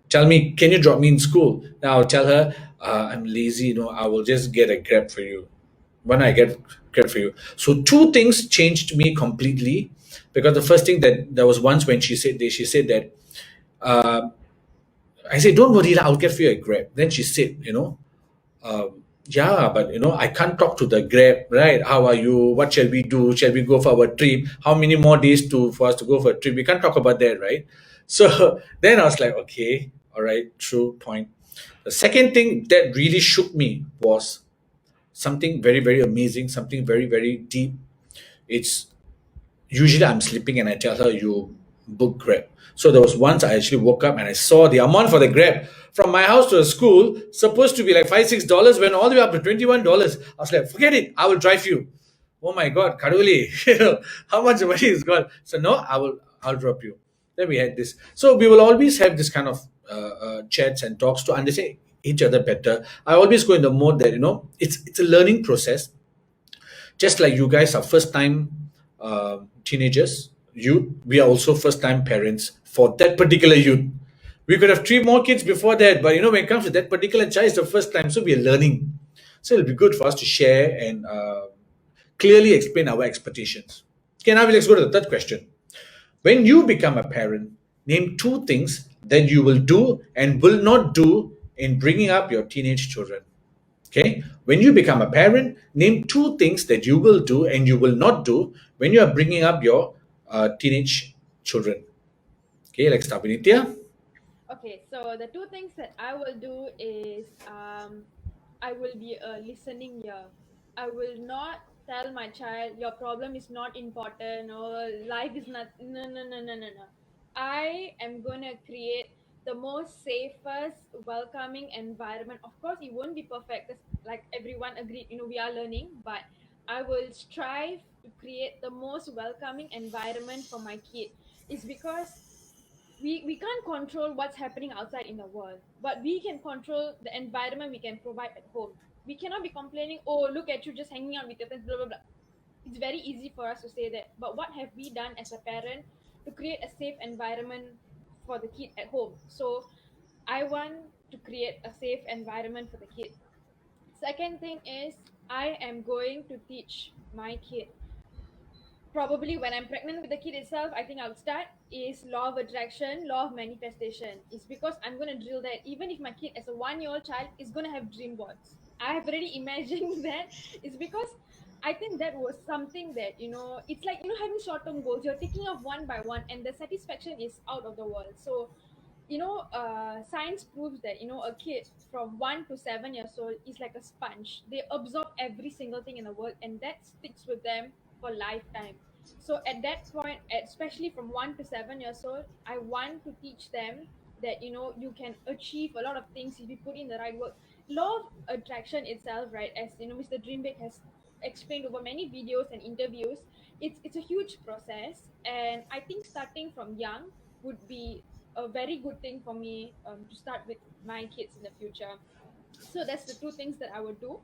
tell me, "Can you drop me in school?" Now I'll tell her, "I'm lazy. I will just get a grab for you." When I get grab for you. So two things changed me completely, because the first thing that there was once when she said that, uh, I said, "Don't worry, lah, I'll get for you a grab." Then she said, yeah, but I can't talk to the grab, right? How are you? What shall we do? Shall we go for our trip? How many more days for us to go for a trip? We can't talk about that, right? So then I was like, okay, all right, true point. The second thing that really shook me was something very, very amazing, something very, very deep. It's usually I'm sleeping and I tell her, you book Grab. So there was once I actually woke up and I saw the amount for the Grab from my house to the school supposed to be like $5 6, went all the way up to $21. I was like, forget it, I will drive you. Oh my God, Karuli, how much money is gone? So no, I'll drop you. Then we had this. So we will always have this kind of chats and talks to understand each other better. I always go in the mode that it's a learning process. Just like you guys are first time teenagers, we are also first time parents for that particular youth. We could have three more kids before that, but when it comes to that particular child, it's the first time, so we are learning. So it'll be good for us to share and clearly explain our expectations. Okay, now let's go to the third question. When you become a parent, name two things that you will do and will not do in bringing up your teenage children. Okay. When you become a parent, name two things that you will do and you will not do when you are bringing up your teenage children. Okay. Let's start with Nitya. Okay, so the two things that I will do is I will be a listening ear. I will not tell my child your problem is not important or life is not, no, no, no, no, no, no. I am gonna create the most safest, welcoming environment. Of course, it won't be perfect because, like everyone agreed, we are learning, but I will strive to create the most welcoming environment for my kid. It's because we can't control what's happening outside in the world, but we can control the environment we can provide at home. We cannot be complaining, oh, look at you just hanging out with your friends, blah blah blah. It's very easy for us to say that, but what have we done as a parent to create a safe environment for the kid at home? So I want to create a safe environment for the kid. Second thing is, I am going to teach my kid, probably when I'm pregnant with the kid itself, I think I would start is law of attraction, law of manifestation. It's because I'm gonna drill that even if my kid as a 1 year old child is gonna have dream boards. I have already imagined that. It's because I think that was something that, it's like, having short term goals. You're taking off one by one and the satisfaction is out of the world. So science proves that a kid from 1 to 7 years old is like a sponge. They absorb every single thing in the world, and that sticks with them for lifetime. So at that point, especially from 1 to 7 years old, I want to teach them that you can achieve a lot of things if you put in the right work. Law of attraction itself, right? As Mr. Dreambig has explained over many videos and interviews, it's a huge process, and I think starting from young would be a very good thing for me, to start with my kids in the future. So that's the two things that I would do.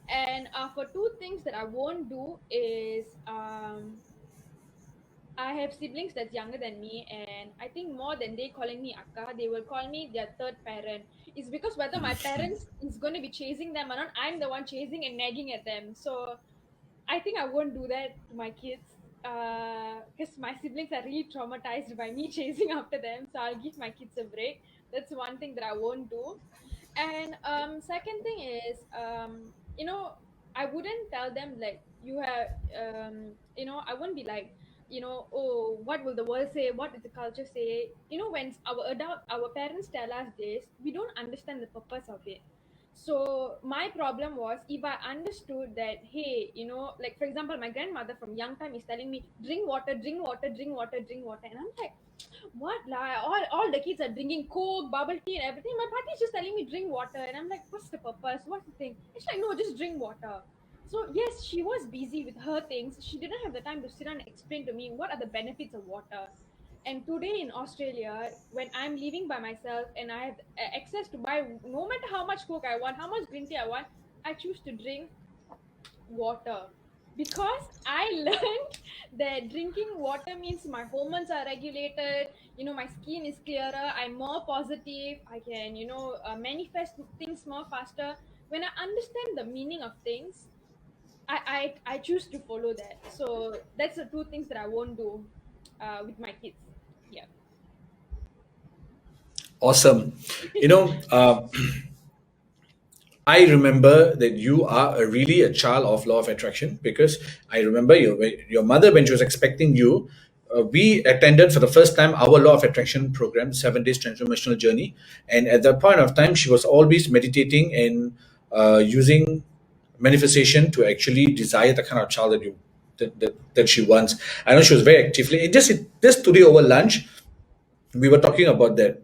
And for two things that I won't do is, I have siblings that's younger than me, and I think more than they calling me akka, they will call me their third parent. It's because whether my parents is going to be chasing them or not, I'm the one chasing and nagging at them. So I think I won't do that to my kids, because my siblings are really traumatized by me chasing after them. So I'll give my kids a break. That's one thing that I won't do. And second thing is, I wouldn't tell them like you have, I wouldn't be like, oh, what will the world say? What did the culture say? When our parents tell us this, we don't understand the purpose of it. So my problem was, if I understood that, hey, like for example, my grandmother from young time is telling me, drink water, drink water, drink water, drink water, and I'm like, what lah? All the kids are drinking Coke, bubble tea, and everything. My party is just telling me drink water, and I'm like, what's the purpose? What's the thing? It's like, no, just drink water. So yes, she was busy with her things. She didn't have the time to sit down and explain to me what are the benefits of water. And today in Australia, when I'm living by myself and I have access to buy no matter how much Coke I want, how much green tea I want, I choose to drink water, because I learned that drinking water means my hormones are regulated, my skin is clearer, I'm more positive, I can, manifest things more faster. When I understand the meaning of things, I choose to follow that. So that's the two things that I won't do with my kids. Yeah. Awesome. You know, I remember that you are really a child of law of attraction, because I remember your mother, when she was expecting you, we attended for the first time our law of attraction program, 7 days transformational journey. And at that point of time, she was always meditating and using manifestation to actually desire the kind of child that she wants. I know she was very actively. Just today over lunch, we were talking about that.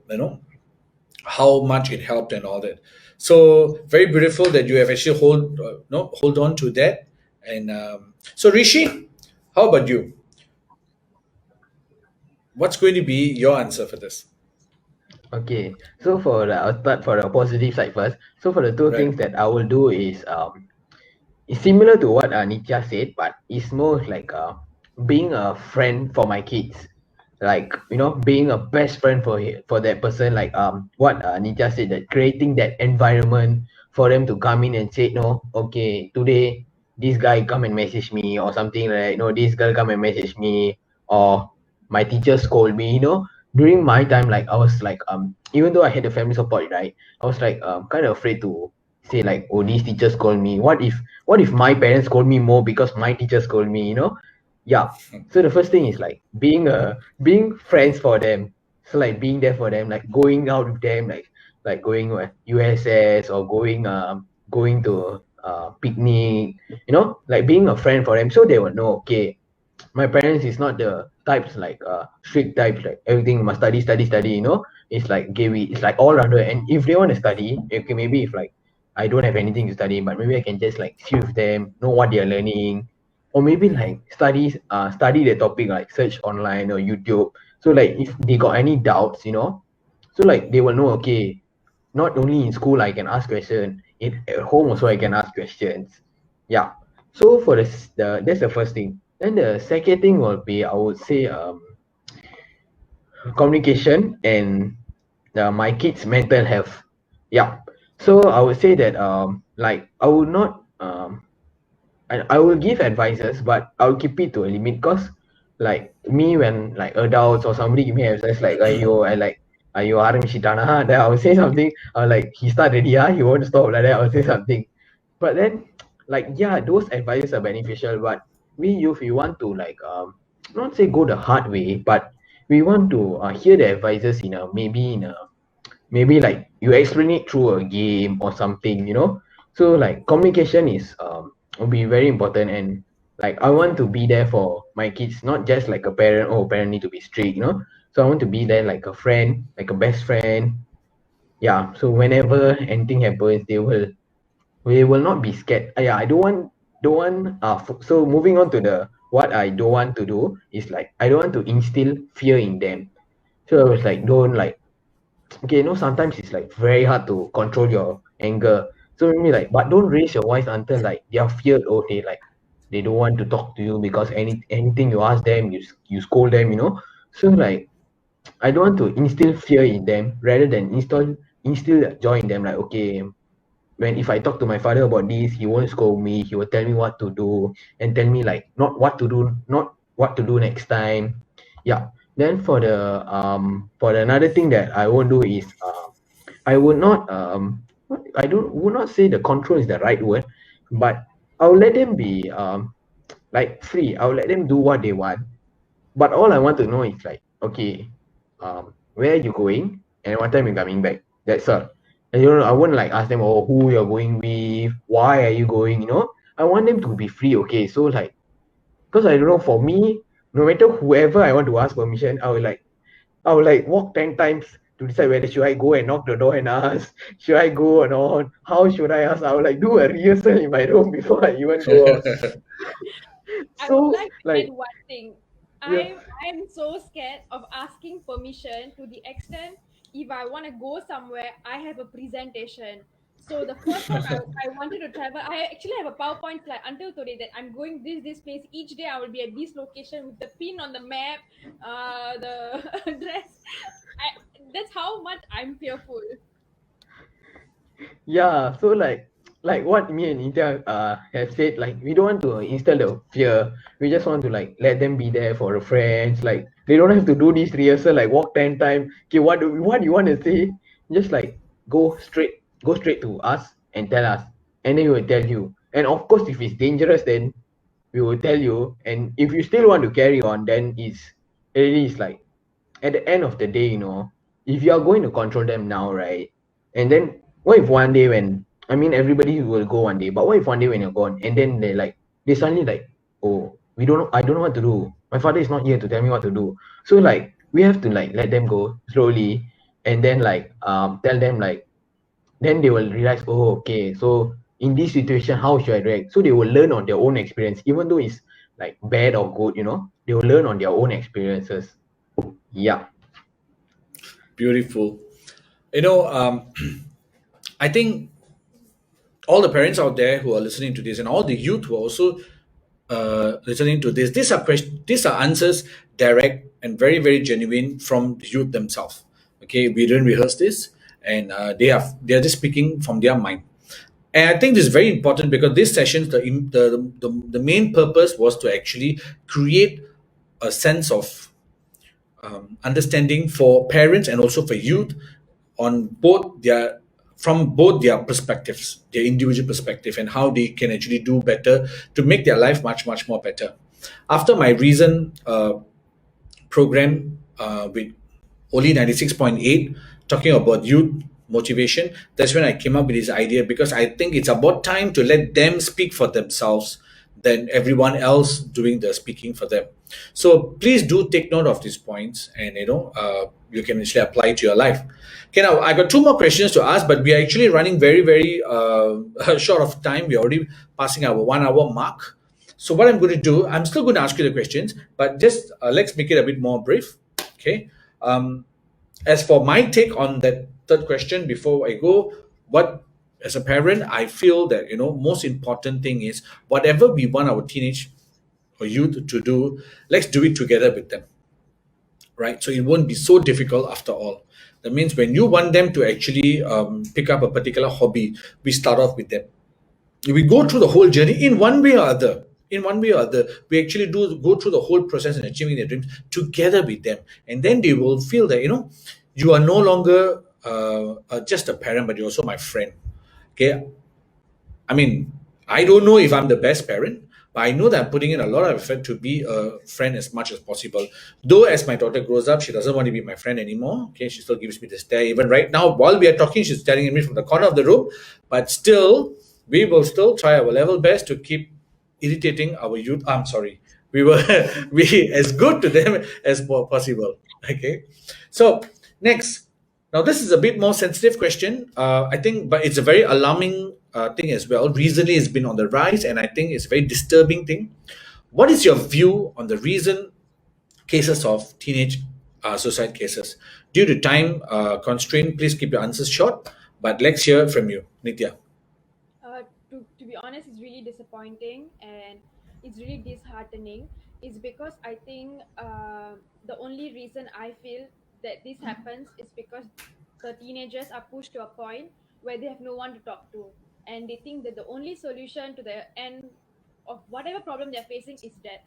How much it helped and all that. So very beautiful that you have actually hold on to that. And so Rishi, how about you? What's going to be your answer for this? Okay, so I'll start for the positive side first. So for the two Right. things that I will do is it's similar to what Nitya said, but it's more like being a friend for my kids, like being a best friend for that person, like what Nitya said, that creating that environment for them to come in and say, no, okay, today this guy come and message me or something, like this girl come and message me, or my teacher scold me. During my time, like I was like even though I had the family support, right, I was like kind of afraid to say like, oh, these teachers call me, what if my parents call me more because my teachers call me, yeah. So the first thing is like being friends for them. So like being there for them, like going out with them, like going USS, or going to picnic, like being a friend for them, so they will know, okay, my parents is not the types like strict types, like everything must study, study, study. It's like it's like all rounder. And if they want to study, okay, maybe if like I don't have anything to study, but maybe I can just like see with them, know what they are learning, or maybe like study the topic, like search online or YouTube, So like if they got any doubts, so like they will know, okay, not only in school I can ask question, at home also I can ask questions. Yeah. So for that's the first thing. Then the second thing will be, I would say, communication and my kids' mental health. Yeah. So I would say that like I would not I will give advices, but I'll keep it to a limit. Cause like me, when like adults or somebody give me advice like ayo, I like ayo ஆரம்பிச்சிட்டானா, then I will say something. Like he start already, he won't stop like that. I will say something. But then like yeah, those advices are beneficial. But if we want to like not say go the hard way, but we want to hear the advices in a maybe like you explain it through a game or something. So like communication is will be very important, and like I want to be there for my kids, not just like a parent. Oh, parent need to be strict. So I want to be there like a friend, like a best friend. Yeah, so whenever anything happens, they will not be scared. Yeah, I don't want. So moving on to the what I don't want to do is like I don't want to instill fear in them. So I was like, don't like, okay, sometimes it's like very hard to control your anger. So maybe like, but don't raise your voice until like they are feared, or they don't want to talk to you because anything you ask them, you scold them. So like I don't want to instill fear in them, rather than instill that joy in them. Like, okay, when if I talk to my father about this, he won't scold me. He will tell me what to do, and tell me like not what to do next time. Yeah. Then for the another thing that I won't do is I would not I don't would not say the control is the right word, but I'll let them be like free. I'll let them do what they want. But all I want to know is like, okay, where are you going and what time you coming back? That's all. And I wouldn't like ask them, oh, who you're going with, why are you going. I want them to be free, okay. So like, because I don't know, for me, no matter whoever I want to ask permission, I will like walk 10 times to decide whether should I go and knock the door and ask, should I go or not? How should I ask? I will like do a rehearsal in my room before I even go out. I would So like to like add one thing. yeah. I'm so scared of asking permission to the extent if I want to go somewhere, I have a presentation. So the first time I wanted to travel, I actually have a PowerPoint slide until today that I'm going this place. Each day I will be at this location with the pin on the map, the address. That's how much I'm fearful. Yeah, so like what me and Nitya have said, like we don't want to instill the fear. We just want to like let them be there for the friends. Like they don't have to do this rehearsal, like walk 10 times. Okay, what do you want to say? Just like go straight to us and tell us, and then we will tell you. And of course, if it's dangerous, then we will tell you. And if you still want to carry on, then it is like at the end of the day, if you are going to control them now, right? And then what if one day when everybody will go one day, but what if one day when you're gone and then they suddenly like, oh, we don't know, I don't know what to do. My father is not here to tell me what to do. So like we have to like let them go slowly, and then like tell them like, then they will realize, oh, okay, so in this situation, how should I react? So they will learn on their own experience, even though it's like bad or good, they will learn on their own experiences. Yeah. Beautiful. You know, I think all the parents out there who are listening to this, and all the youth who are also listening to this, these are answers direct and very very genuine from the youth themselves. Okay, we didn't rehearse this, and they are just speaking from their mind. And I think this is very important because this session, the main purpose was to actually create a sense of understanding for parents and also for youth on both their from both their perspectives, their individual perspective, and how they can actually do better to make their life much much more better. After my recent program with Oli 96.8 talking about youth motivation, that's when I came up with this idea, because I think it's about time to let them speak for themselves than everyone else doing the speaking for them. So please do take note of these points, and you can actually apply it to your life. Okay, now I got two more questions to ask, but we are actually running very very short of time. We're already passing our 1 hour mark. So what I'm going to do, I'm still going to ask you the questions, but just let's make it a bit more brief. Okay. As for my take on that third question, before I go, what as a parent, I feel that most important thing is whatever we want our teenage or youth to do, let's do it together with them, right? So it won't be so difficult after all. That means when you want them to actually pick up a particular hobby, we start off with them. We go through the whole journey in one way or other. In one way or other, we actually do go through the whole process in achieving their dreams together with them, and then they will feel that you are no longer just a parent, but you're also my friend. Okay, I mean, I don't know if I'm the best parent, but I know that I'm putting in a lot of effort to be a friend as much as possible. Though, as my daughter grows up, she doesn't want to be my friend anymore. Okay, she still gives me the stare. Even right now, while we are talking, she's staring at me from the corner of the room. But still, we will still try our level best to keep irritating our youth. I'm sorry. We will be as good to them as possible. Okay. So, next. Now, this is a bit more sensitive question, I think, but it's a very alarming thing as well. Recently, it's been on the rise, and I think it's a very disturbing thing. What is your view on the recent cases of teenage suicide cases? Due to time constraint, please keep your answers short, but let's hear from you, Nitya. To be honest, it's really disappointing and it's really disheartening. Is because I think the only reason I feel that this happens is because the teenagers are pushed to a point where they have no one to talk to, and they think that the only solution to the end of whatever problem they're facing is death.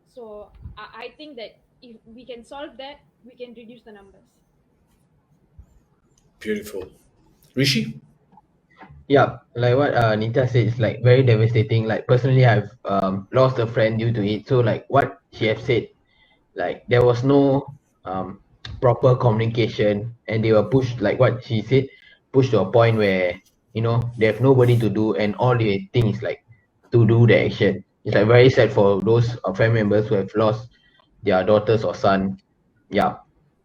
So I think that if we can solve that, we can reduce the numbers. Beautiful. Rishi? Yeah, like what Nita said, it's like very devastating. Like personally, I've lost a friend due to it. So like what she have said, like there was no um proper communication, and they were pushed, like what she said, pushed to a point where they have nobody to do, and all they think is like to do the action. It's like very sad for those family members who have lost their daughters or son. Yeah.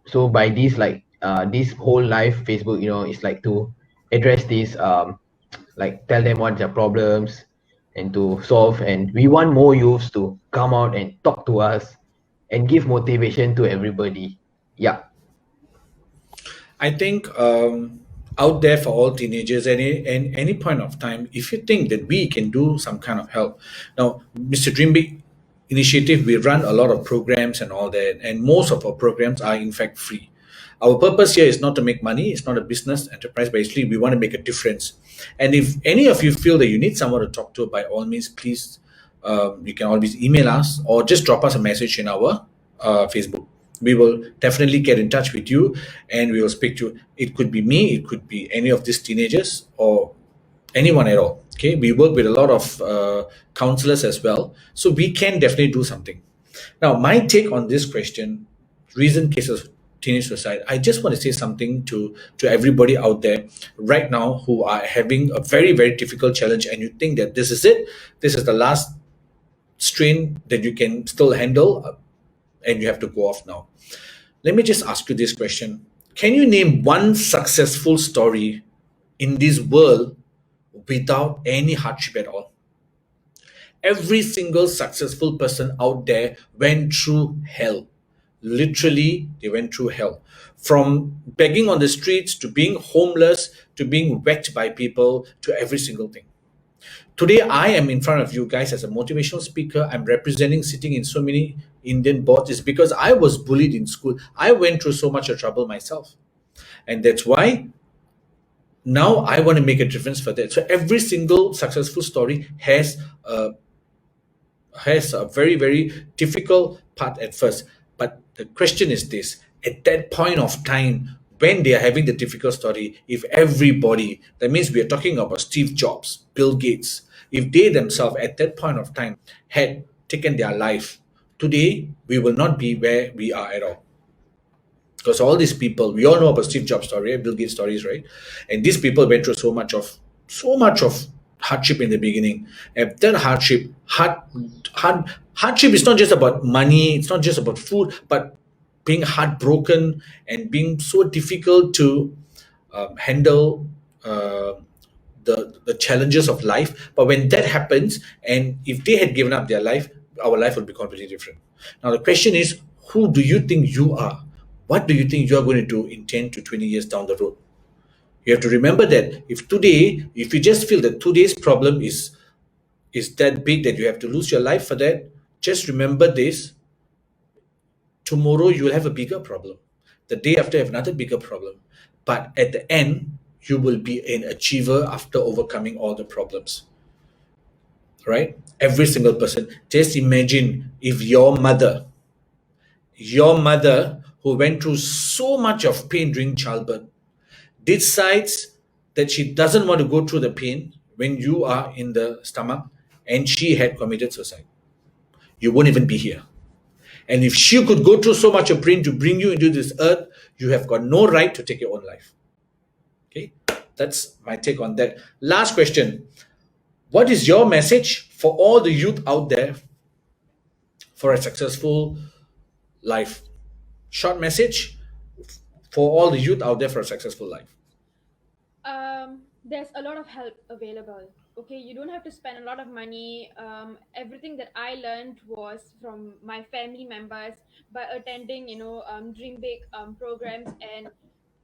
So by this, like this whole live Facebook, it's like to address this, like tell them what their problems and to solve, and we want more youths to come out and talk to us and give motivation to everybody. Yeah. I think out there for all teenagers, any point of time, if you think that we can do some kind of help. Now, Mr. Dream Big Initiative, we run a lot of programs and all that, and most of our programs are in fact free. Our purpose here is not to make money, it's not a business enterprise, but actually we want to make a difference. And if any of you feel that you need someone to talk to, by all means, please, you can always email us or just drop us a message in our Facebook. We will definitely get in touch with you and we will speak to you. It could be me, it could be any of these teenagers or anyone at all. Okay, we work with a lot of counselors as well, so we can definitely do something. Now, my take on this question, recent cases of teenage suicide, I just want to say something to everybody out there right now who are having a very, very difficult challenge, and you think that this is it, this is the last strain that you can still handle, and you have to go off now. Let me just ask you this question. Can you name one successful story in this world without any hardship at all? Every single successful person out there went through hell. Literally, they went through hell. From begging on the streets to being homeless to being wrecked by people to every single thing. Today, I am in front of you guys as a motivational speaker. I'm representing sitting in so many Indian boards. It's because I was bullied in school. I went through so much of trouble myself. And that's why now I want to make a difference for that. So every single successful story has a very, very difficult part at first. But the question is this: at that point of time, when they are having the difficult story, if everybody, that means we are talking about Steve Jobs, Bill Gates, if they themselves at that point of time had taken their life, today we will not be where we are at all. Because all these people, we all know about Steve Jobs' story, Bill Gates' stories, right? And these people went through so much of hardship in the beginning. And that hardship is not just about money, it's not just about food, but being heartbroken and being so difficult to handle the challenges of life. But when that happens, and if they had given up their life, our life would be completely different. Now the question is, who do you think you are? what do you think you are going to do in 10 to 20 years down the road? You have to remember that if you just feel that today's problem is that big that you have to lose your life for that, just remember this: tomorrow you will have a bigger problem. The day after, you have another bigger problem. But at the end, you will be an achiever after overcoming all the problems. Right? Every single person. Just imagine if your mother who went through so much of pain during childbirth, decides that she doesn't want to go through the pain when you are in the stomach, and she had committed suicide. You won't even be here. And if she could go through so much of pain to bring you into this earth, you have got no right to take your own life. Okay? That's my take on that. Last question. What is your message for all the youth out there for a successful life? Short message for all the youth out there for a successful life. There's a lot of help available. Okay, you don't have to spend a lot of money. Everything that I learned was from my family members by attending, Dream Big programs. And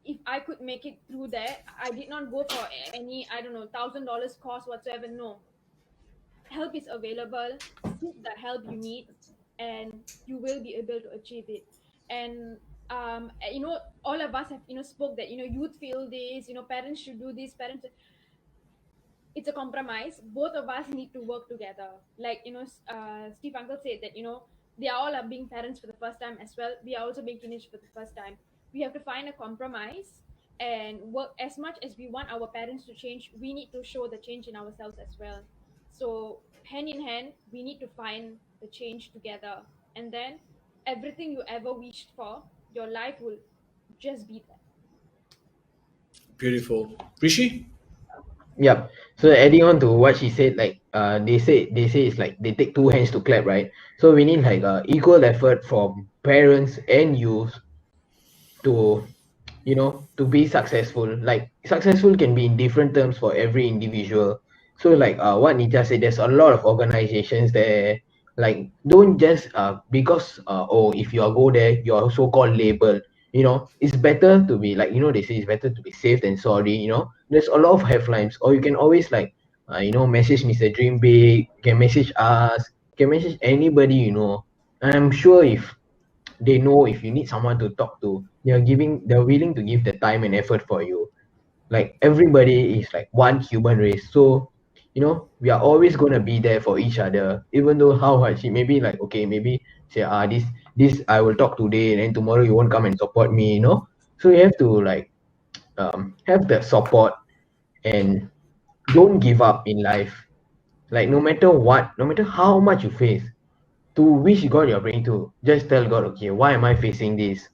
if I could make it through there, I did not go for any, I don't know, $1,000 course whatsoever. No, help is available. Seek the help you need, and you will be able to achieve it. And all of us have spoke that youth feel this, parents should do this, parents. It's a compromise. Both of us need to work together. Like Steve Uncle said that they are all are being parents for the first time as well. We are also being teenagers for the first time. We have to find a compromise and work. As much as we want our parents to change, we need to show the change in ourselves as well. So hand in hand, we need to find the change together, and then everything you ever wished for, your life will just be there. Beautiful. Rishi? Yep. So adding on to what she said, like they say it's like they take two hands to clap, right? So we need like equal effort from parents and youth to to be successful. Like successful can be in different terms for every individual. So like what Nitya said, there's a lot of organizations there. Like don't just because oh, if you are go there you are so-called labeled. It's better to be like, they say it's better to be safe than sorry. There's a lot of helplines, or you can always like message Mr. Dream Big, can message us, can message anybody. I'm sure if they know, if you need someone to talk to, they're willing to give the time and effort for you. Like everybody is like one human race. So we are always going to be there for each other, even though how hard she maybe, like, okay, maybe say this I will talk today, and then tomorrow you won't come and support me. So you have to like have the support, and don't give up in life. Like no matter what, no matter how much you face, to which God you're praying to, just tell God, okay, why am I facing this?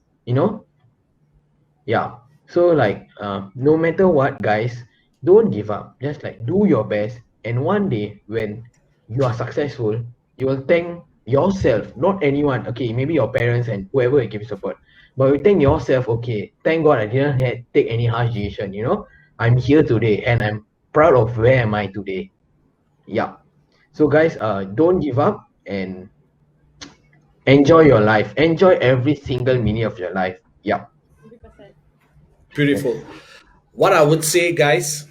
Yeah. So like no matter what, guys, don't give up. Just like do your best, and one day when you are successful, you will thank yourself, not anyone. Okay, maybe your parents and whoever will give you support, but you thank yourself. Okay, thank God I didn't take any harsh decision. I'm here today, and I'm proud of where am I today. Yeah. So guys, don't give up, and enjoy your life. Enjoy every single minute of your life. Yeah. 100%. Beautiful. Yes. What I would say, guys,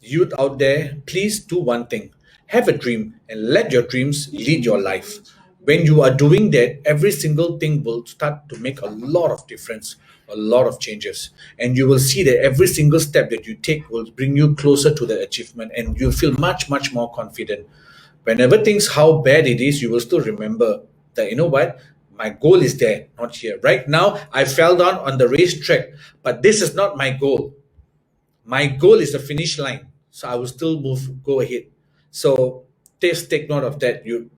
youth out there, please do one thing: have a dream and let your dreams lead your life. When you are doing that, every single thing will start to make a lot of difference, a lot of changes. And you will see that every single step that you take will bring you closer to the achievement, and you'll feel much, much more confident. Whenever things how bad it is, you will still remember that, you know what, my goal is there, not here. Right now, I fell down on the racetrack, but this is not my goal. My goal is the finish line, so I will still go ahead. So just take note of that. You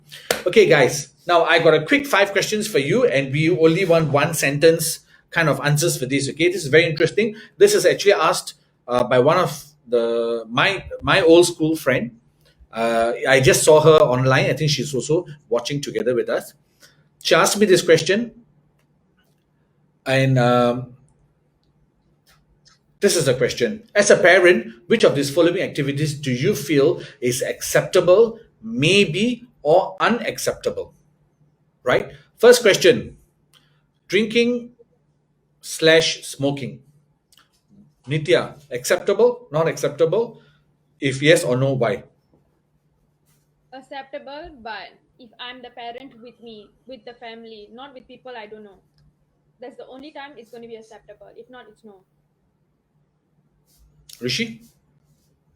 okay, guys? Now I got a quick 5 questions for you, and we only want one sentence kind of answers for this. Okay, this is very interesting. This is actually asked by one of my old school friend. I just saw her online. I think she's also watching together with us. She asked me this question, and this is the question. As a parent, which of these following activities do you feel is acceptable, maybe, or unacceptable? Right? First question: drinking slash smoking. Nitya, acceptable, not acceptable? If yes or no, why? Acceptable, but if I'm the parent with me, with the family, not with people I don't know, that's the only time it's going to be acceptable. If not, it's no. Rishi?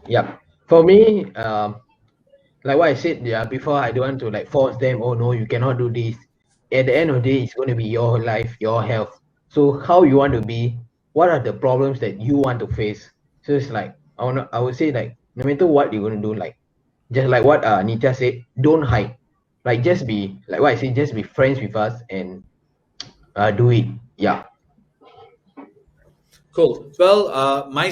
Yep. For me, like what I said, yeah, before, I don't want to like force them. Oh no, you cannot do this. At the end of the day, it's going to be your life, your health. So how you want to be? What are the problems that you want to face? So it's like I would say like no matter what you're going to do, like just like what Nitya said, don't hide. Like just be like what I said, just be friends with us and do it. Yeah. Cool. Well, my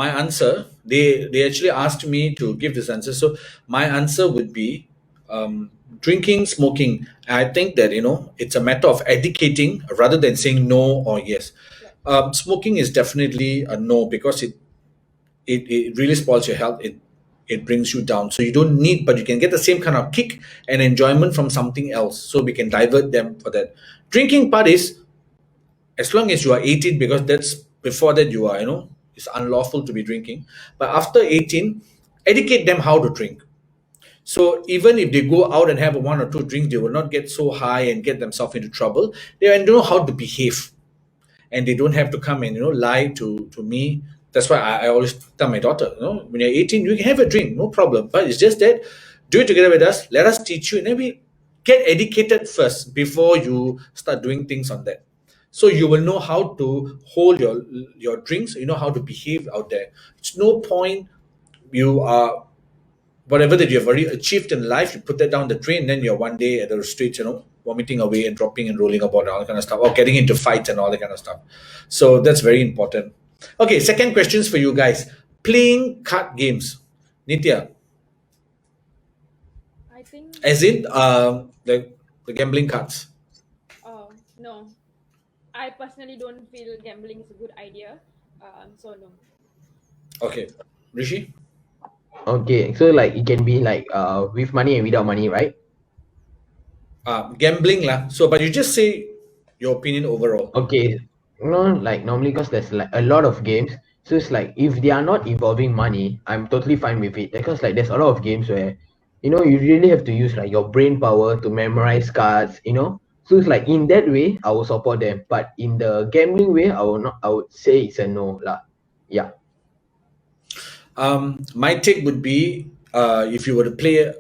answer, they actually asked me to give this answer. So my answer would be drinking, smoking. I think that, it's a matter of educating rather than saying no or yes. Yeah. Smoking is definitely a no because it really spoils your health. It brings you down. So you don't need, but you can get the same kind of kick and enjoyment from something else. So we can divert them for that. Drinking part is as long as you are 18, because that's before that you are, it's unlawful to be drinking. But after 18, educate them how to drink. So even if they go out and have one or two drinks, they will not get so high and get themselves into trouble. They know how to behave, and they don't have to come and lie to me. That's why I always tell my daughter, when you're 18, you can have a drink, no problem. But it's just that do it together with us. Let us teach you, and then we get educated first before you start doing things on that. So you will know how to hold your drinks. You know how to behave out there. It's no point you are whatever that you've already achieved in life, you put that down the drain, then you're one day at the streets, vomiting away and dropping and rolling about and all that kind of stuff, or getting into fights and all that kind of stuff. So that's very important. Okay, second questions for you guys. Playing card games. Nitya, I think, as in the gambling cards. no. I personally don't feel gambling is a good idea. So no. Okay. Rishi? Okay. So like it can be like with money and without money, right? Gambling lah. So, but you just say your opinion overall. Okay, like normally because there's like a lot of games, so it's like if they are not involving money, I'm totally fine with it. Because like there's a lot of games where, you really have to use like your brain power to memorize cards. So it's like in that way, I will support them. But in the gambling way, I will not. I would say it's a no lah. Yeah. My take would be if you were to play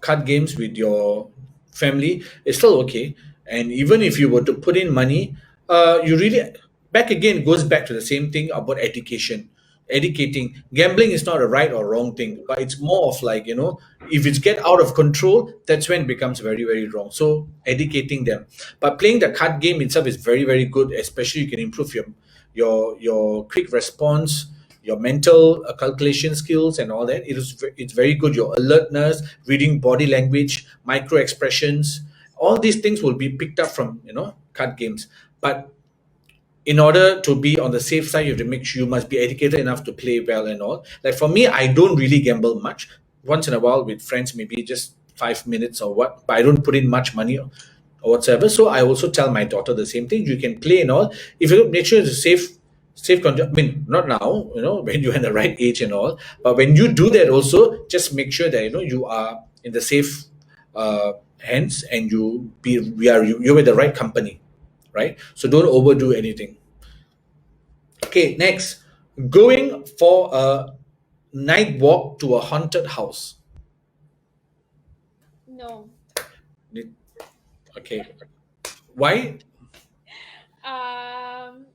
card games with your family, it's still okay. And even if you were to put in money, you really, back again, it goes back to the same thing about education. Educating. Gambling is not a right or wrong thing, but it's more of like, if it's get out of control, that's when it becomes very, very wrong. So educating them. But playing the card game itself is very, very good, especially you can improve your quick response, your mental calculation skills and all that. It's very good. Your alertness, reading body language, micro expressions, all these things will be picked up from card games. But in order to be on the safe side, you have to make sure you must be educated enough to play well and all. Like for me, I don't really gamble much. Once in a while with friends, maybe just 5 minutes or what, but I don't put in much money or whatsoever. So I also tell my daughter the same thing. You can play and all. If you make sure it's a safe control. I mean, not now, when you're in the right age and all, but when you do that also, just make sure that you are in the safe hands, and you're with the right company, right? So don't overdo anything. Okay, next, going for a night walk to a haunted house. No. Okay, why? Um,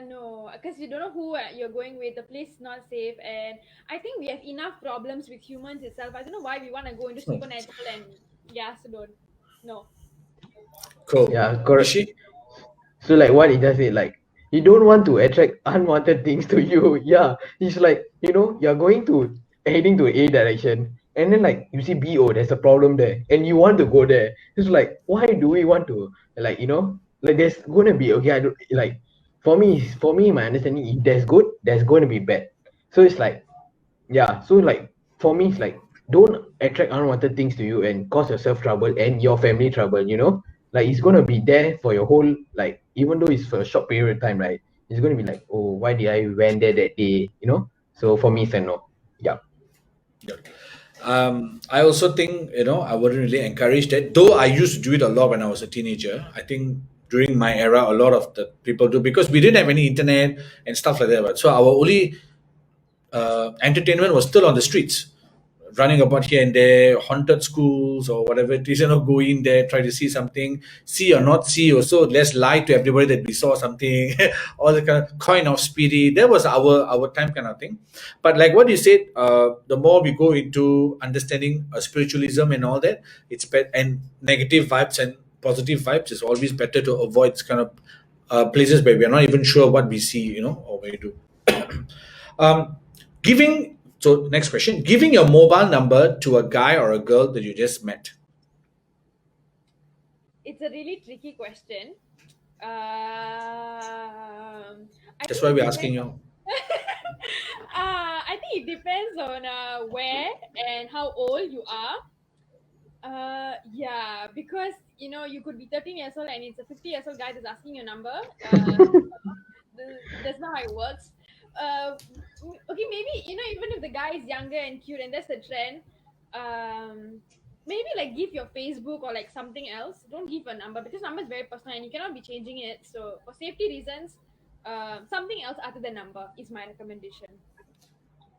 no, because you don't know who you're going with. The place is not safe, and I think we have enough problems with humans itself. I don't know why we want to go into supernatural and yeah, so don't. No. Cool. Yeah. Correct. Rishi? So like what he does it like you don't want to attract unwanted things to you. Yeah. It's like, you're going to heading to A direction and then like you see BO, there's a problem there and you want to go there. It's like why do we want to like there's gonna be okay, I don't like for me my understanding if there's good, there's gonna be bad. So it's like yeah, so like for me it's like don't attract unwanted things to you and cause yourself trouble and your family trouble. Like it's gonna be there for your whole, like, even though it's for a short period of time, right? It's gonna be like, oh, why did I went there that day? So for me, it's a no. Yeah. I also think, I wouldn't really encourage that. Though I used to do it a lot when I was a teenager. I think during my era, a lot of the people do, because we didn't have any internet and stuff like that. Right? So our only entertainment was still on the streets, running about here and there, haunted schools or whatever it is, go in there, try to see something, see or not see, also let's lie to everybody that we saw something, all the kind of coin of spirit. That was our time kind of thing. But like what you said, the more we go into understanding spiritualism and all that, it's better, and negative vibes and positive vibes, is always better to avoid this kind of places where we are not even sure what we see, or what we do. um, Giving, so next question, giving your mobile number to a guy or a girl that you just met. It's a really tricky question. I That's think why it we're asking depends. you. I think it depends on where and how old you are. Yeah, because you could be 13 years old and it's a 50 years old guy that's asking your number. That's not how it works. Okay, maybe even if the guy is younger and cute and that's the trend, maybe like give your Facebook or like something else. Don't give a number because number is very personal and you cannot be changing it. So for safety reasons, something else other than number is my recommendation.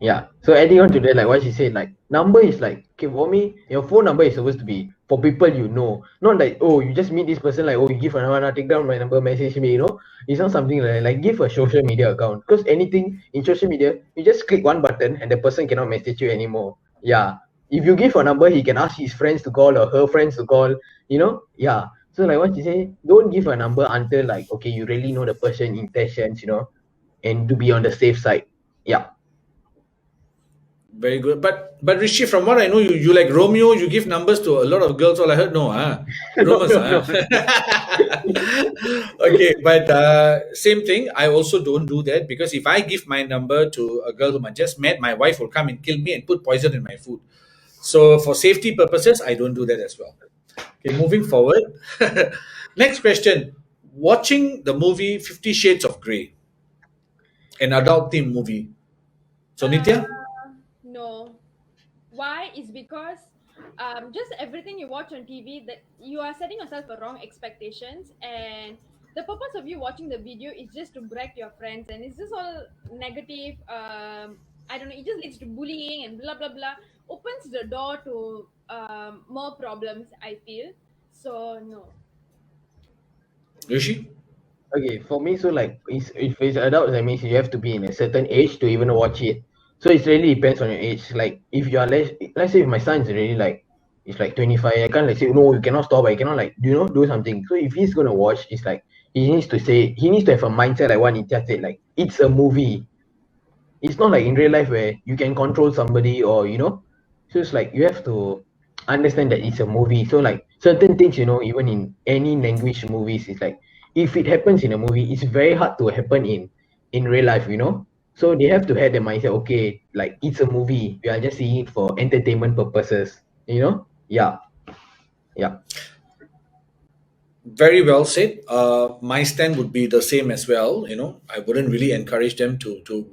Yeah. So adding on to that, like what she said, like number is like, okay, for me, your phone number is supposed to be for people you know. Not like, oh, you just meet this person, like, oh, you give a number, now take down my number, message me. It's not something like give a social media account. Because anything in social media, you just click one button and the person cannot message you anymore. Yeah. If you give a number, he can ask his friends to call or her friends to call. Yeah. So like what she say, don't give a number until like, okay, you really know the person intentions, and to be on the safe side. Yeah. Very good. But Rishi, from what I know, you like Romeo, you give numbers to a lot of girls. All I heard, no, No, Romans, no, no. Okay, but same thing. I also don't do that, because if I give my number to a girl whom I just met, my wife will come and kill me and put poison in my food. So for safety purposes, I don't do that as well. Okay, moving forward. Next question. Watching the movie 50 Shades of Grey, an adult theme movie. So, Uh, Nitya? no. Why is because just everything you watch on TV that you are setting yourself for wrong expectations, and the purpose of you watching the video is just to brag to your friends, and it's just all negative. I don't know, it just leads to bullying and blah blah blah, opens the door to more problems, I feel. So no. Rishi? Okay, for me, so like, if it's adults, that means you have to be in a certain age to even watch it. So it really depends on your age. Like, if you are let's say if my son is really like, it's like 25, I can't like say, no, you cannot stop, I cannot like, do something. So if he's gonna watch, it's like, he needs to have a mindset like what Nitya said, like, it's a movie. It's not like in real life where you can control somebody or. So it's like you have to understand that it's a movie. So like certain things, even in any language movies, it's like if it happens in a movie, it's very hard to happen in real life. So they have to have the mindset, okay, like it's a movie, we are just seeing it for entertainment purposes. Yeah. Yeah. Very well said. My stand would be the same as well. I wouldn't really encourage them to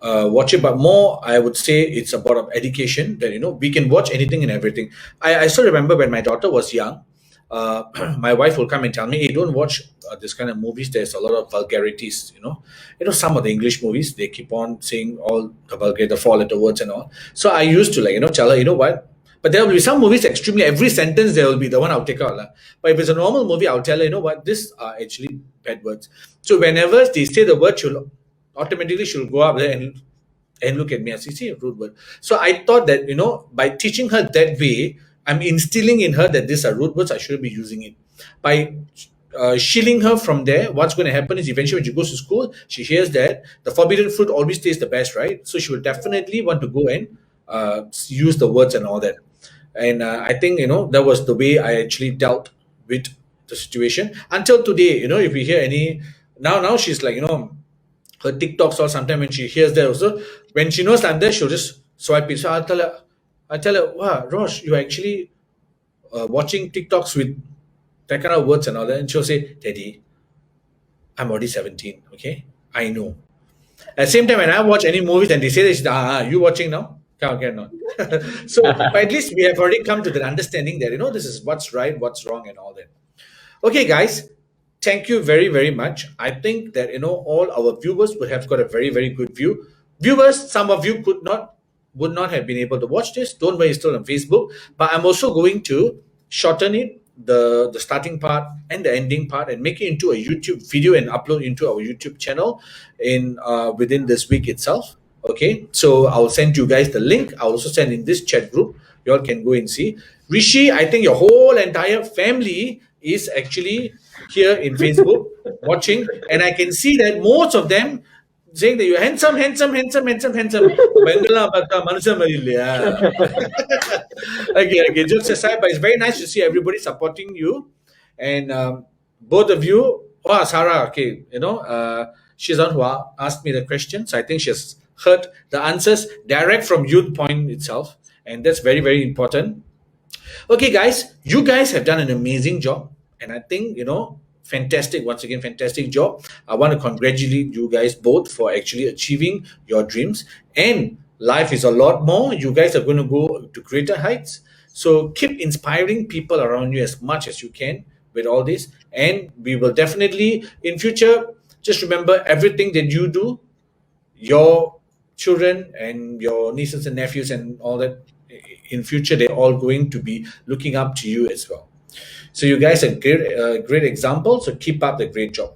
watch it, but more I would say it's about education. That we can watch anything and everything. I still remember when my daughter was young. My wife will come and tell me, "Hey, don't watch this kind of movies. There's a lot of vulgarities. Some of the English movies, they keep on saying all the vulgar, the four-letter words and all." So I used to tell her, what. But there will be some movies extremely every sentence there will be the one I'll take out. Lah. But if it's a normal movie, I'll tell her, what, this are actually bad words. So whenever they say the word, she'll go up there and look at me as, you see, a rude word. So I thought that, by teaching her that way, I'm instilling in her that these are rude words, I shouldn't be using it. By shielding her from there, what's going to happen is eventually when she goes to school, she hears that the forbidden fruit always tastes the best, right? So she will definitely want to go and use the words and all that. And I think, that was the way I actually dealt with the situation until today. If we hear any, now she's like, her TikToks, or sometimes when she hears that also, when she knows I'm there, she'll just swipe it. So I tell her, wow, Rosh, you're actually watching TikToks with that kind of words and all that. And she'll say, Daddy, I'm already 17, okay? I know. At the same time, when I watch any movies and they say this, you watching now? Cannot. So, but at least we have already come to the understanding that, this is what's right, what's wrong, and all that. Okay, guys, thank you very, very much. I think that, all our viewers would have got a very, very good view. Viewers, some of you would not have been able to watch this. Don't worry, it's still on Facebook. But I'm also going to shorten it, the starting part and the ending part, and make it into a YouTube video and upload into our YouTube channel in within this week itself. Okay, so I'll send you guys the link. I'll also send in this chat group. You all can go and see. Rishi, I think your whole entire family is actually here in Facebook watching, and I can see that most of them saying that you're handsome, handsome, handsome, handsome, handsome. பெண்கள்லாம் பார்த்தா மனுஷன் மாதிரி இல்லையா? Okay, jokes aside, but it's very nice to see everybody supporting you, and both of you. Oh, Sarah, okay, she's the one who asked me the question, so I think she's heard the answers direct from youth point itself, and that's very, very important. Okay, guys, you guys have done an amazing job, and I think fantastic. Once again, fantastic job. I want to congratulate you guys both for actually achieving your dreams. And life is a lot more. You guys are going to go to greater heights. So keep inspiring people around you as much as you can with all this. And we will definitely in future just remember everything that you do, your children and your nieces and nephews and all that. In future, they're all going to be looking up to you as well. So you guys are great example. So keep up the great job.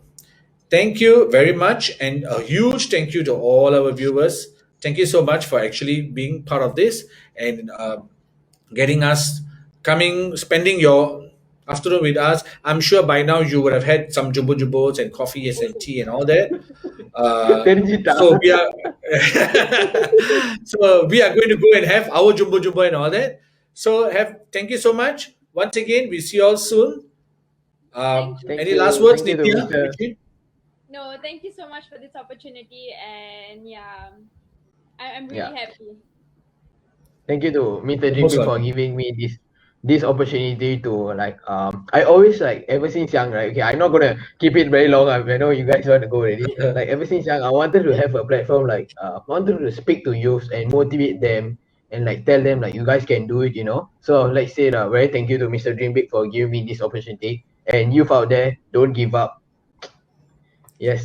Thank you very much, and a huge thank you to all our viewers. Thank you so much for actually being part of this and getting us spending your afternoon with us. I'm sure by now you would have had some jumbo jumbos and coffees and tea and all that. So we are so we are going to go and have our jumbo jumbo and all that. So thank you so much. Once again, we see you all soon. Thank Any last words, Thank you to Nithiya? Mr. Rishi? No, thank you so much for this opportunity, and yeah, I'm really Yeah. happy. Thank you to Mr. Most Dream for welcome. giving me this opportunity to I always ever since young, right? Okay, I'm not gonna keep it very long. I know you guys want to go already. Like ever since young, I wanted to have a platform I wanted to speak to youth and motivate them and tell them you guys can do it. So let's say very thank you to Mr. Dream Big for giving me this opportunity, and youth out there, don't give up. Yes.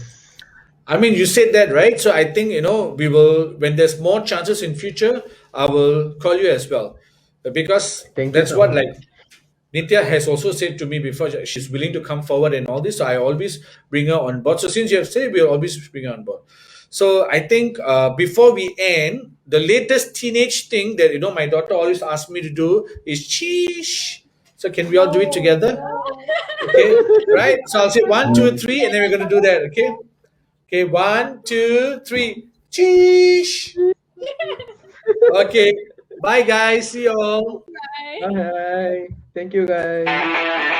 I mean, you said that, right? So I think, we will, when there's more chances in future, I will call you as well. Because Thank you that's so what, much. like, Nitya has also said to me before, she's willing to come forward and all this. So I always bring her on board. So since you have said, we'll always bring her on board. So I think before we end, the latest teenage thing that, my daughter always asks me to do is cheesh. So can we all do it together? Okay, right? So I'll say 1, 2, 3, and then we're going to do that, okay? Okay, 1, 2, 3. Cheesh. Okay. Bye, guys. See you all. Bye. Bye. Thank you, guys.